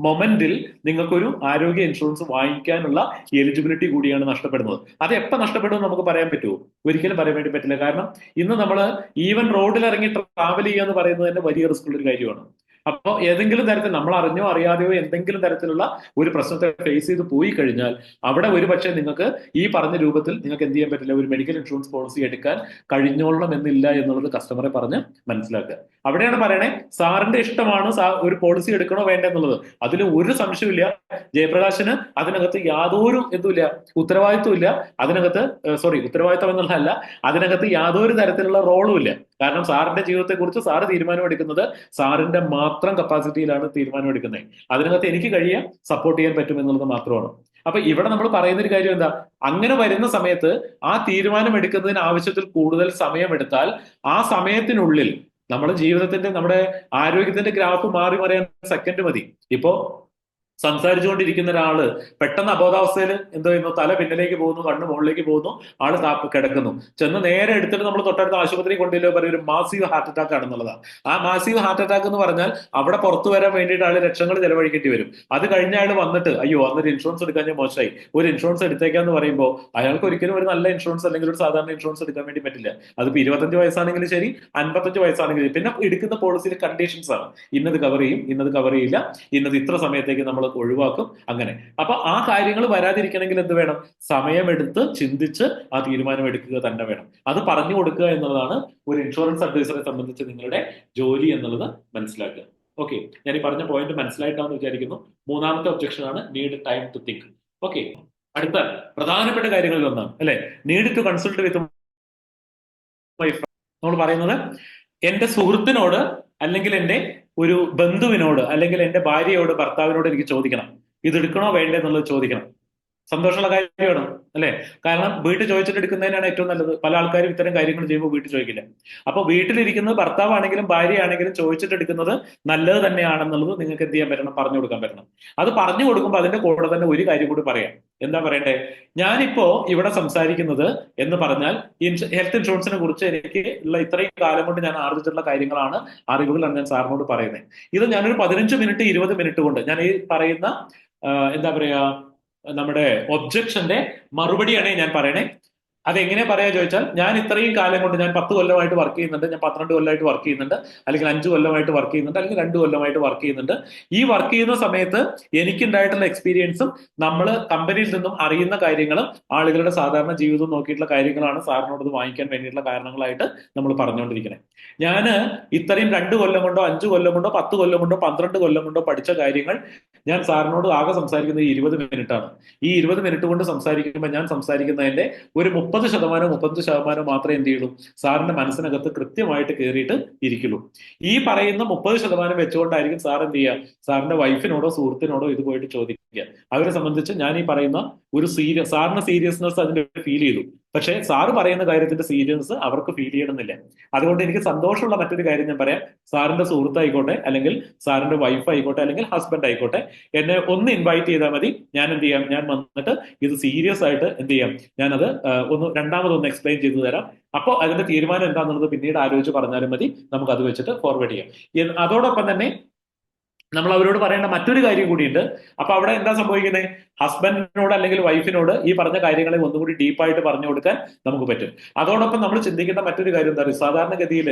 മൊമെന്റിൽ നിങ്ങൾക്കൊരു ആരോഗ്യ ഇൻഷുറൻസ് വാങ്ങിക്കാനുള്ള എലിജിബിലിറ്റി കൂടിയാണ് നഷ്ടപ്പെടുന്നത്. അത് എപ്പോൾ നഷ്ടപ്പെടുമെന്ന് നമുക്ക് പറയാൻ പറ്റുമോ? ഒരിക്കലും പറയാൻ വേണ്ടി പറ്റില്ല. കാരണം ഇന്ന് നമ്മൾ ഈവൻ റോഡിൽ ഇറങ്ങി ട്രാവൽ ചെയ്യുക എന്ന് പറയുന്നത് തന്നെ വലിയ റിസ്ക് ഉള്ള ഒരു കാര്യമാണ്. അപ്പോൾ ഏതെങ്കിലും തരത്തിൽ നമ്മൾ അറിഞ്ഞോ അറിയാതെയോ എന്തെങ്കിലും തരത്തിലുള്ള ഒരു പ്രശ്നത്തെ ഫേസ് ചെയ്ത് പോയി കഴിഞ്ഞാൽ അവിടെ ഒരുപക്ഷെ നിങ്ങൾക്ക് ഈ പറഞ്ഞ രൂപത്തിൽ നിങ്ങൾക്ക് എന്ത് ചെയ്യാൻ പറ്റില്ല, ഒരു മെഡിക്കൽ ഇൻഷുറൻസ് പോളിസി എടുക്കാൻ കഴിഞ്ഞോളണം എന്നില്ല എന്നുള്ളത് കസ്റ്റമറെ പറഞ്ഞ് മനസ്സിലാക്കുക. അവിടെയാണ് പറയണേ, സാറിന്റെ ഇഷ്ടമാണ് ഒരു പോളിസി എടുക്കണോ വേണ്ട എന്നുള്ളത്. അതിൽ ഒരു സംശയമില്ല. ജയപ്രകാശിന് അതിനകത്ത് യാതൊരു എന്തുമില്ല, ഉത്തരവാദിത്വം ഇല്ല അതിനകത്ത്. ഉത്തരവാദിത്വം എന്നുള്ളതല്ല, അതിനകത്ത് യാതൊരു തരത്തിലുള്ള റോളും ഇല്ല. കാരണം സാറിന്റെ ജീവിതത്തെ കുറിച്ച് സാറ് തീരുമാനം എടുക്കുന്നത് സാറിന്റെ മാത്രം കപ്പാസിറ്റിയിലാണ് തീരുമാനം എടുക്കുന്നത്. അതിനകത്ത് എനിക്ക് കഴിയാൻ സപ്പോർട്ട് ചെയ്യാൻ പറ്റും എന്നുള്ളത് മാത്രമാണ്. അപ്പൊ ഇവിടെ നമ്മൾ പറയുന്ന ഒരു കാര്യം എന്താ, അങ്ങനെ വരുന്ന സമയത്ത് ആ തീരുമാനം എടുക്കുന്നതിന് ആവശ്യത്തിൽ കൂടുതൽ സമയമെടുത്താൽ ആ സമയത്തിനുള്ളിൽ നമ്മുടെ ജീവിതത്തിന്റെ നമ്മുടെ ആരോഗ്യത്തിന്റെ ഗ്രാഫ് മാറി മറിയാൻ സെക്കൻഡ് മതി. ഇപ്പോ സംസാരിച്ചുകൊണ്ടിരിക്കുന്ന ഒരാള് പെട്ടെന്ന് അബോധാവസ്ഥയിൽ എന്തോ ചെയ്യുന്നു, തല പിന്നിലേക്ക് പോകുന്നു, കണ്ണ് മുകളിലേക്ക് പോകുന്നു, ആള് കിടക്കുന്നു. ചെന്ന് നേരെ എടുത്തിട്ട് നമ്മൾ തൊട്ടടുത്ത ആശുപത്രി കൊണ്ടില്ലോ പറയും ഒരു മാസീവ് ഹാർട്ട് അറ്റാക്ക് ആണെന്നുള്ളതാണ്. ആ മാസീവ് ഹാർട്ട് അറ്റാക്ക് എന്ന് പറഞ്ഞാൽ അവിടെ പുറത്തു വരാൻ വേണ്ടിയിട്ട് ആള് ലക്ഷങ്ങൾ ചെലവഴിക്കേണ്ടി വരും. അത് കഴിഞ്ഞ ആൾ വന്നിട്ട് അയ്യോ അന്നൊരു ഇൻഷുറൻസ് എടുക്കാൻ ഞാൻ മോശമായി, ഒരു ഇൻഷുറൻസ് എടുത്തേക്കാന്ന് പറയുമ്പോൾ അയാൾക്ക് ഒരിക്കലും ഒരു നല്ല ഇൻഷുറൻസ് അല്ലെങ്കിൽ ഒരു സാധാരണ ഇൻഷുറൻസ് എടുക്കാൻ വേണ്ടി പറ്റില്ല. അതിപ്പോ 25 വയസ്സാണെങ്കിലും ശരി, 55 വയസ്സാണെങ്കിലും ശരി. പിന്നെ എടുക്കുന്ന പോളിസിയിൽ കണ്ടീഷൻസ് ആണ്, ഇന്നത് കവർ ചെയ്യും, ഇന്നത് കവർ ചെയ്യില്ല, ഇന്നത് ഇത്ര സമയത്തേക്ക് നമ്മൾ ഒഴിവാക്കും, അങ്ങനെ. അപ്പൊ ആ കാര്യങ്ങൾ വരാതിരിക്കണമെങ്കിൽ എന്ത് വേണം? സമയമെടുത്ത് ചിന്തിച്ച് ആ തീരുമാനം എടുക്കുക തന്നെ വേണം. അത് പറഞ്ഞു കൊടുക്കുക എന്നുള്ളതാണ് ഒരു ഇൻഷുറൻസ് അഡ്വൈസറെ സംബന്ധിച്ച് നിങ്ങളുടെ ജോലി എന്നുള്ളത് മനസ്സിലാക്കുക. ഓക്കെ, ഞാൻ ഈ പറഞ്ഞ പോയിന്റ് മനസ്സിലായിട്ടാണെന്ന് വിചാരിക്കുന്നു. മൂന്നാമത്തെ ഒബ്ജക്ഷൻ ആണ് need time to think. Okay, അടുത്ത പ്രധാനപ്പെട്ട കാര്യങ്ങളിൽ ഒന്നാണ് അല്ലെ, need to consult with my friend. നമ്മൾ പറയുന്നത് എന്റെ സുഹൃത്തിനോട് അല്ലെങ്കിൽ എന്റെ ഒരു ബന്ധുവിനോട് അല്ലെങ്കിൽ എന്റെ ഭാര്യയോട് ഭർത്താവിനോട് എനിക്ക് ചോദിക്കണം, ഇത് എടുക്കണോ വേണ്ടേ എന്നുള്ളത് ചോദിക്കണം. സന്തോഷമുള്ള കാര്യമാണ് അല്ലെ? കാരണം വീട്ടിൽ ചോദിച്ചിട്ട് എടുക്കുന്നതിനാണ് ഏറ്റവും നല്ലത്. പല ആൾക്കാരും ഇത്തരം കാര്യങ്ങൾ ചെയ്യുമ്പോൾ വീട്ടിൽ ചോദിക്കില്ല. അപ്പൊ വീട്ടിലിരിക്കുന്നത് ഭർത്താവാണെങ്കിലും ഭാര്യയാണെങ്കിലും ചോദിച്ചിട്ട് എടുക്കുന്നത് നല്ലത് തന്നെയാണെന്നുള്ളത് നിങ്ങൾക്ക് എന്ത് ചെയ്യാൻ പറ്റണം? പറഞ്ഞു കൊടുക്കാൻ പറ്റണം. അത് പറഞ്ഞു കൊടുക്കുമ്പോൾ അതിന്റെ കൂടെ തന്നെ ഒരു കാര്യം കൂടി പറയാം. എന്താ പറയണ്ടേ? ഞാനിപ്പോ ഇവിടെ സംസാരിക്കുന്നത് എന്ന് പറഞ്ഞാൽ ഹെൽത്ത് ഇൻഷുറൻസിനെ കുറിച്ച് എനിക്ക് ഉള്ള ഇത്രയും കാലം കൊണ്ട് ഞാൻ ആർജിച്ചിട്ടുള്ള കാര്യങ്ങളാണ്, അറിവുകളാണ് ഞാൻ സാറിനോട് പറയുന്നത്. ഇത് ഞാനൊരു 15 മിനിറ്റ് 20 മിനിറ്റ് കൊണ്ട് ഞാൻ ഈ പറയുന്ന എന്താ പറയാ നമ്മുടെ ഒബ്ജക്ഷന്റെ മറുപടിയാണ് ഞാൻ പറയണേ. അതെങ്ങനെ പറയാ ചോദിച്ചാൽ, ഞാൻ ഇത്രയും കാലം കൊണ്ട് ഞാൻ 10 കൊല്ലമായിട്ട് വർക്ക് ചെയ്യുന്നുണ്ട്, ഞാൻ 12 കൊല്ലമായിട്ട് വർക്ക് ചെയ്യുന്നുണ്ട്, അല്ലെങ്കിൽ 5 കൊല്ലമായിട്ട് വർക്ക് ചെയ്യുന്നുണ്ട്, അല്ലെങ്കിൽ 2 കൊല്ലമായിട്ട് വർക്ക് ചെയ്യുന്നുണ്ട്. ഈ വർക്ക് ചെയ്യുന്ന സമയത്ത് എനിക്കുണ്ടായിട്ടുള്ള എക്സ്പീരിയൻസും നമ്മൾ കമ്പനിയിൽ നിന്നും അറിയുന്ന കാര്യങ്ങളും ആളുകളുടെ സാധാരണ ജീവിതവും നോക്കിയിട്ടുള്ള കാര്യങ്ങളാണ് സാറിനോട് ഇത് വാങ്ങിക്കാൻ വേണ്ടിയിട്ടുള്ള കാരണങ്ങളായിട്ട് നമ്മൾ പറഞ്ഞുകൊണ്ടിരിക്കുന്നത്. ഞാൻ ഇത്രയും 2 കൊല്ലം കൊണ്ടോ 5 കൊല്ലം കൊണ്ടോ 10 കൊല്ലം കൊണ്ടോ 12 കൊല്ലം കൊണ്ടോ പഠിച്ച കാര്യങ്ങൾ ഞാൻ സാറിനോട് ആകെ സംസാരിക്കുന്നത് 20 മിനിറ്റ് ആണ്. ഈ 20 മിനിറ്റ് കൊണ്ട് സംസാരിക്കുമ്പോൾ ഞാൻ സംസാരിക്കുന്നതിന്റെ ഒരു 30% മാത്രമേ എന്ത് ചെയ്യുള്ളൂ, സാറിന്റെ മനസ്സിനകത്ത് കൃത്യമായിട്ട് കയറിയിട്ട് ഇരിക്കുള്ളൂ. ഈ പറയുന്ന 30% വെച്ചുകൊണ്ടായിരിക്കും സാർ എന്ത് ചെയ്യുക, സാറിന്റെ വൈഫിനോടോ സുഹൃത്തിനോടോ ഇത് പോയിട്ട് ചോദിക്കുക. അവരെ സംബന്ധിച്ച് ഞാൻ ഈ പറയുന്ന ഒരു സാറിന് സീരിയസ്നെസ് അതിന്റെ ഫീൽ ചെയ്തു, പക്ഷെ സാറ് പറയുന്ന കാര്യത്തിന്റെ സീരിയസ്നെസ് അവർക്ക് ഫീൽ ചെയ്യണമെന്നില്ല. അതുകൊണ്ട് എനിക്ക് സന്തോഷമുള്ള മറ്റൊരു കാര്യം ഞാൻ പറയാം. സാറിന്റെ സുഹൃത്തായിക്കോട്ടെ, അല്ലെങ്കിൽ സാറിന്റെ വൈഫ് ആയിക്കോട്ടെ, അല്ലെങ്കിൽ ഹസ്ബൻഡ് ആയിക്കോട്ടെ, എന്നെ ഒന്ന് ഇൻവൈറ്റ് ചെയ്താൽ മതി. ഞാൻ എന്ത് ചെയ്യാം, ഞാൻ വന്നിട്ട് ഇത് സീരിയസ് ആയിട്ട് എന്ത് ചെയ്യാം, ഞാനത് രണ്ടാമതൊന്ന് എക്സ്പ്ലെയിൻ ചെയ്തു തരാം. അപ്പോൾ അതിന്റെ തീരുമാനം എന്താണെന്നുള്ളത് പിന്നീട് ആലോചിച്ച് പറഞ്ഞാലും മതി, നമുക്ക് അത് വെച്ചിട്ട് ഫോർവേഡ് ചെയ്യാം. അതോടൊപ്പം തന്നെ നമ്മൾ അവരോട് പറയേണ്ട മറ്റൊരു കാര്യം കൂടിയുണ്ട്. അപ്പൊ അവിടെ എന്താ സംഭവിക്കുന്നത്? ഹസ്ബൻഡിനോട് അല്ലെങ്കിൽ വൈഫിനോട് ഈ പറഞ്ഞ കാര്യങ്ങളെ ഒന്നുകൂടി ഡീപ്പായിട്ട് പറഞ്ഞു കൊടുക്കാൻ നമുക്ക് പറ്റും. അതോടൊപ്പം നമ്മൾ ചിന്തിക്കേണ്ട മറ്റൊരു കാര്യം എന്താ പറയുക, സാധാരണഗതിയിൽ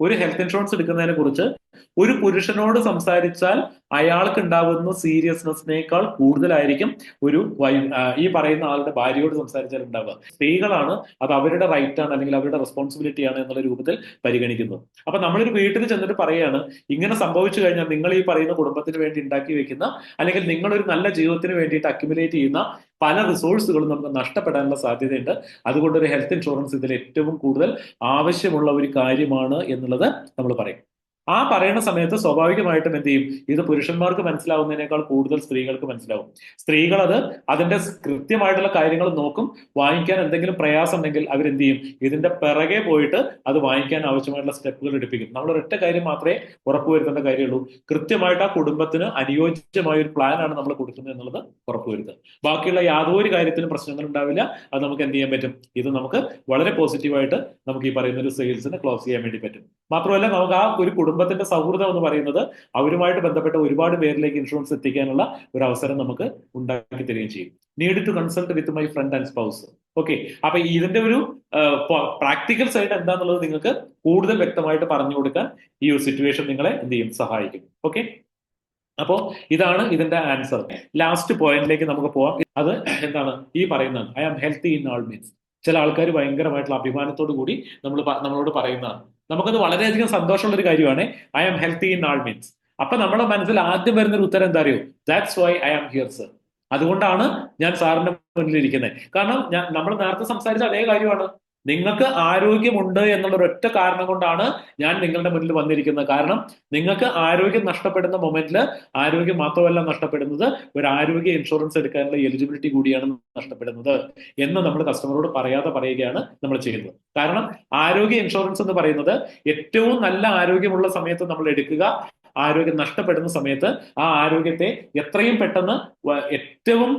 ഒരു ഹെൽത്ത് ഇൻഷുറൻസ് എടുക്കുന്നതിനെ കുറിച്ച് ഒരു പുരുഷനോട് സംസാരിച്ചാൽ അയാൾക്ക് ഉണ്ടാവുന്ന സീരിയസ്നെസ്സിനേക്കാൾ കൂടുതലായിരിക്കും ഈ പറയുന്ന ആളുടെ ഭാര്യയോട് സംസാരിച്ചാൽ ഉണ്ടാവുക. സ്ത്രീകളാണ് അത് അവരുടെ റൈറ്റ് ആണ് അല്ലെങ്കിൽ അവരുടെ റെസ്പോൺസിബിലിറ്റി ആണ് എന്നുള്ള രൂപത്തിൽ പരിഗണിക്കുന്നത്. അപ്പൊ നമ്മളൊരു വീട്ടിൽ ചെന്നിട്ട് പറയുകയാണ്, ഇങ്ങനെ സംഭവിച്ചു കഴിഞ്ഞാൽ നിങ്ങൾ ഈ പറയുന്ന കുടുംബത്തിന് വേണ്ടി ഉണ്ടാക്കി വെക്കുന്ന അല്ലെങ്കിൽ നിങ്ങളൊരു നല്ല ജീവിതത്തിന് വേണ്ടിയിട്ട് അക്യുമുലേറ്റ് ചെയ്യുന്ന പല റിസോഴ്സുകളും നമുക്ക് നഷ്ടപ്പെടാനുള്ള സാധ്യതയുണ്ട്. അതുകൊണ്ട് ഒരു ഹെൽത്ത് ഇൻഷുറൻസ് ഇതിൽ ഏറ്റവും കൂടുതൽ ആവശ്യമുള്ള ഒരു കാര്യമാണ് എന്നുള്ളത് നമ്മൾ പറയും. ആ പറയുന്ന സമയത്ത് സ്വാഭാവികമായിട്ടും എന്ത് ചെയ്യും, ഇത് പുരുഷന്മാർക്ക് മനസ്സിലാവുന്നതിനേക്കാൾ കൂടുതൽ സ്ത്രീകൾക്ക് മനസ്സിലാവും. സ്ത്രീകൾ അതിന്റെ കൃത്യമായിട്ടുള്ള കാര്യങ്ങൾ നോക്കും. വാങ്ങിക്കാൻ എന്തെങ്കിലും പ്രയാസം ഉണ്ടെങ്കിൽ അവരെന്ത് ചെയ്യും, ഇതിന്റെ പിറകെ പോയിട്ട് അത് വാങ്ങിക്കാൻ ആവശ്യമായിട്ടുള്ള സ്റ്റെപ്പുകൾ എടുപ്പിക്കും. നമ്മൾ ഒരൊറ്റ കാര്യം മാത്രമേ ഉറപ്പുവരുത്തേണ്ട കാര്യമുള്ളൂ, കൃത്യമായിട്ട് ആ കുടുംബത്തിന് അനുയോജ്യമായ ഒരു പ്ലാൻ ആണ് നമ്മൾ കൊടുക്കുന്നത് എന്നുള്ളത് ഉറപ്പുവരുത്തുക. ബാക്കിയുള്ള യാതൊരു കാര്യത്തിലും പ്രശ്നങ്ങൾ ഉണ്ടാവില്ല. അത് നമുക്ക് എന്ത് ചെയ്യാൻ പറ്റും, ഇത് നമുക്ക് വളരെ പോസിറ്റീവായിട്ട് നമുക്ക് ഈ പറയുന്ന ഒരു സെയിൽസിനെ ക്ലോസ് ചെയ്യാൻ വേണ്ടി പറ്റും. മാത്രമല്ല നമുക്ക് ആ ഒരു കുടുംബത്തിന്റെ സൗഹൃദം എന്ന് പറയുന്നത് അവരുമായിട്ട് ബന്ധപ്പെട്ട ഒരുപാട് പേരിലേക്ക് ഇൻഷുറൻസ് എത്തിക്കാനുള്ള ഒരു അവസരം നമുക്ക് ഉണ്ടാക്കി തരികയും ചെയ്യും. Need to consult with my friend and spouse. Okay, അപ്പൊ ഇതിന്റെ ഒരു പ്രാക്ടിക്കൽ സൈഡ് എന്താണെന്നുള്ളത് നിങ്ങൾക്ക് കൂടുതൽ വ്യക്തമായിട്ട് പറഞ്ഞു കൊടുക്കാൻ ഈ ഒരു സിറ്റുവേഷൻ നിങ്ങളെ എന്ത് ചെയ്യും, സഹായിക്കും. ഓക്കെ, അപ്പോ ഇതാണ് ഇതിന്റെ ആൻസർ. ലാസ്റ്റ് പോയിന്റിലേക്ക് നമുക്ക് പോവാം. അത് എന്താണ് ഈ പറയുന്നത്, I am healthy in all means. ചില ആൾക്കാർ ഭയങ്കരമായിട്ടുള്ള അഭിമാനത്തോടു കൂടി നമ്മളോട് പറയുന്നതാണ്. നമുക്കത് വളരെയധികം സന്തോഷമുള്ള ഒരു കാര്യമാണ്. I am healthy in all means. അപ്പൊ നമ്മുടെ മനസ്സിൽ ആദ്യം വരുന്ന ഒരു ഉത്തരം എന്താ അറിയോ, that's why I am here sir. അതുകൊണ്ടാണ് ഞാൻ സാറിന്റെ മുന്നിൽ ഇരിക്കുന്നത്. കാരണം നമ്മൾ നേരത്തെ സംസാരിച്ച അതേ കാര്യമാണ്. നിങ്ങൾക്ക് ആരോഗ്യമുണ്ട് എന്നുള്ള ഒരൊറ്റ കാരണം കൊണ്ടാണ് ഞാൻ നിങ്ങളുടെ മുന്നിൽ വന്നിരിക്കുന്നത്. കാരണം നിങ്ങൾക്ക് ആരോഗ്യം നഷ്ടപ്പെടുന്ന മൊമെന്റിൽ ആരോഗ്യം മാത്രമല്ല നഷ്ടപ്പെടുന്നത്, ഒരു ആരോഗ്യ ഇൻഷുറൻസ് എടുക്കാനുള്ള എലിജിബിലിറ്റി കൂടിയാണ് നഷ്ടപ്പെടുന്നത് എന്ന് നമ്മൾ കസ്റ്റമറോട് പറയാതെ പറയുകയാണ് നമ്മൾ ചെയ്യുന്നത്. കാരണം ആരോഗ്യ ഇൻഷുറൻസ് എന്ന് പറയുന്നത് ഏറ്റവും നല്ല ആരോഗ്യമുള്ള സമയത്ത് നമ്മൾ എടുക്കുക, ആരോഗ്യം നഷ്ടപ്പെടുന്ന സമയത്ത് ആ ആരോഗ്യത്തെ എത്രയും പെട്ടെന്ന് ഏറ്റവും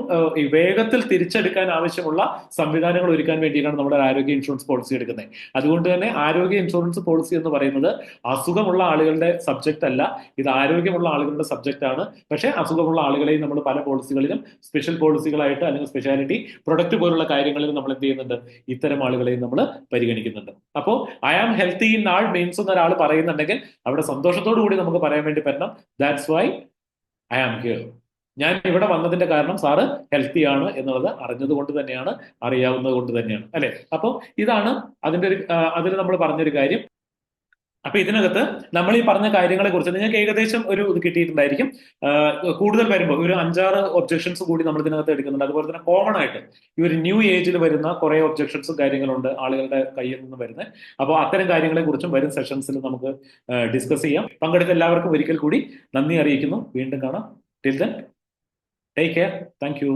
വേഗത്തിൽ തിരിച്ചെടുക്കാൻ ആവശ്യമുള്ള സംവിധാനങ്ങൾ ഒരുക്കാൻ വേണ്ടിയിട്ടാണ് നമ്മുടെ ആരോഗ്യ ഇൻഷുറൻസ് പോളിസി എടുക്കുന്നത്. അതുകൊണ്ട് തന്നെ ആരോഗ്യ ഇൻഷുറൻസ് പോളിസി എന്ന് പറയുന്നത് അസുഖമുള്ള ആളുകളുടെ സബ്ജക്റ്റ് അല്ല, ഇത് ആരോഗ്യമുള്ള ആളുകളുടെ സബ്ജക്റ്റ് ആണ്. പക്ഷേ അസുഖമുള്ള ആളുകളെയും നമ്മൾ പല പോളിസികളിലും സ്പെഷ്യൽ പോളിസികളായിട്ട് അല്ലെങ്കിൽ സ്പെഷ്യാലിറ്റി പ്രൊഡക്റ്റ് പോലുള്ള കാര്യങ്ങളിൽ നമ്മൾ എന്ത് ചെയ്യുന്നുണ്ട്, ഇത്തരം ആളുകളെയും നമ്മൾ പരിഗണിക്കുന്നുണ്ട്. അപ്പോൾ I am healthy in all means എന്ന് ഒരാൾ പറയുന്നുണ്ടെങ്കിൽ അവിടെ സന്തോഷത്തോടു കൂടി നമുക്ക് പറയാൻ വേണ്ടി പറ്റണം, that's why I am here. ഞാൻ ഇവിടെ വന്നതിന്റെ കാരണം സാറ് ഹെൽത്തി ആണ് എന്നുള്ളത് അറിഞ്ഞത് കൊണ്ട് തന്നെയാണ്, അറിയാവുന്നത് കൊണ്ട് തന്നെയാണ്, അല്ലെ? അപ്പോൾ ഇതാണ് അതിന്റെ ഒരു അതിൽ നമ്മൾ പറഞ്ഞൊരു കാര്യം. അപ്പൊ ഇതിനകത്ത് നമ്മൾ ഈ പറഞ്ഞ കാര്യങ്ങളെ കുറിച്ച് നിങ്ങൾക്ക് ഏകദേശം ഒരു ഇത് കിട്ടിയിട്ടുണ്ടായിരിക്കും. കൂടുതൽ വരുമ്പോൾ ഒരു 5-6 ഒബ്ജക്ഷൻസ് കൂടി നമ്മൾ ഇതിനകത്ത് എടുക്കുന്നുണ്ട്. അതുപോലെ തന്നെ കോമൺ ആയിട്ട് ഈ ഒരു ന്യൂ ഏജിൽ വരുന്ന കുറെ ഒബ്ജക്ഷൻസും കാര്യങ്ങളുണ്ട് ആളുകളുടെ കയ്യിൽ നിന്ന് വരുന്നത്. അപ്പോൾ അത്തരം കാര്യങ്ങളെ കുറിച്ചും വരും സെഷൻസിൽ നമുക്ക് ഡിസ്കസ് ചെയ്യാം. പങ്കെടുത്ത എല്ലാവർക്കും ഒരിക്കൽ കൂടി നന്ദി അറിയിക്കുന്നു. വീണ്ടും കാണാം. Till then, take care. Thank you.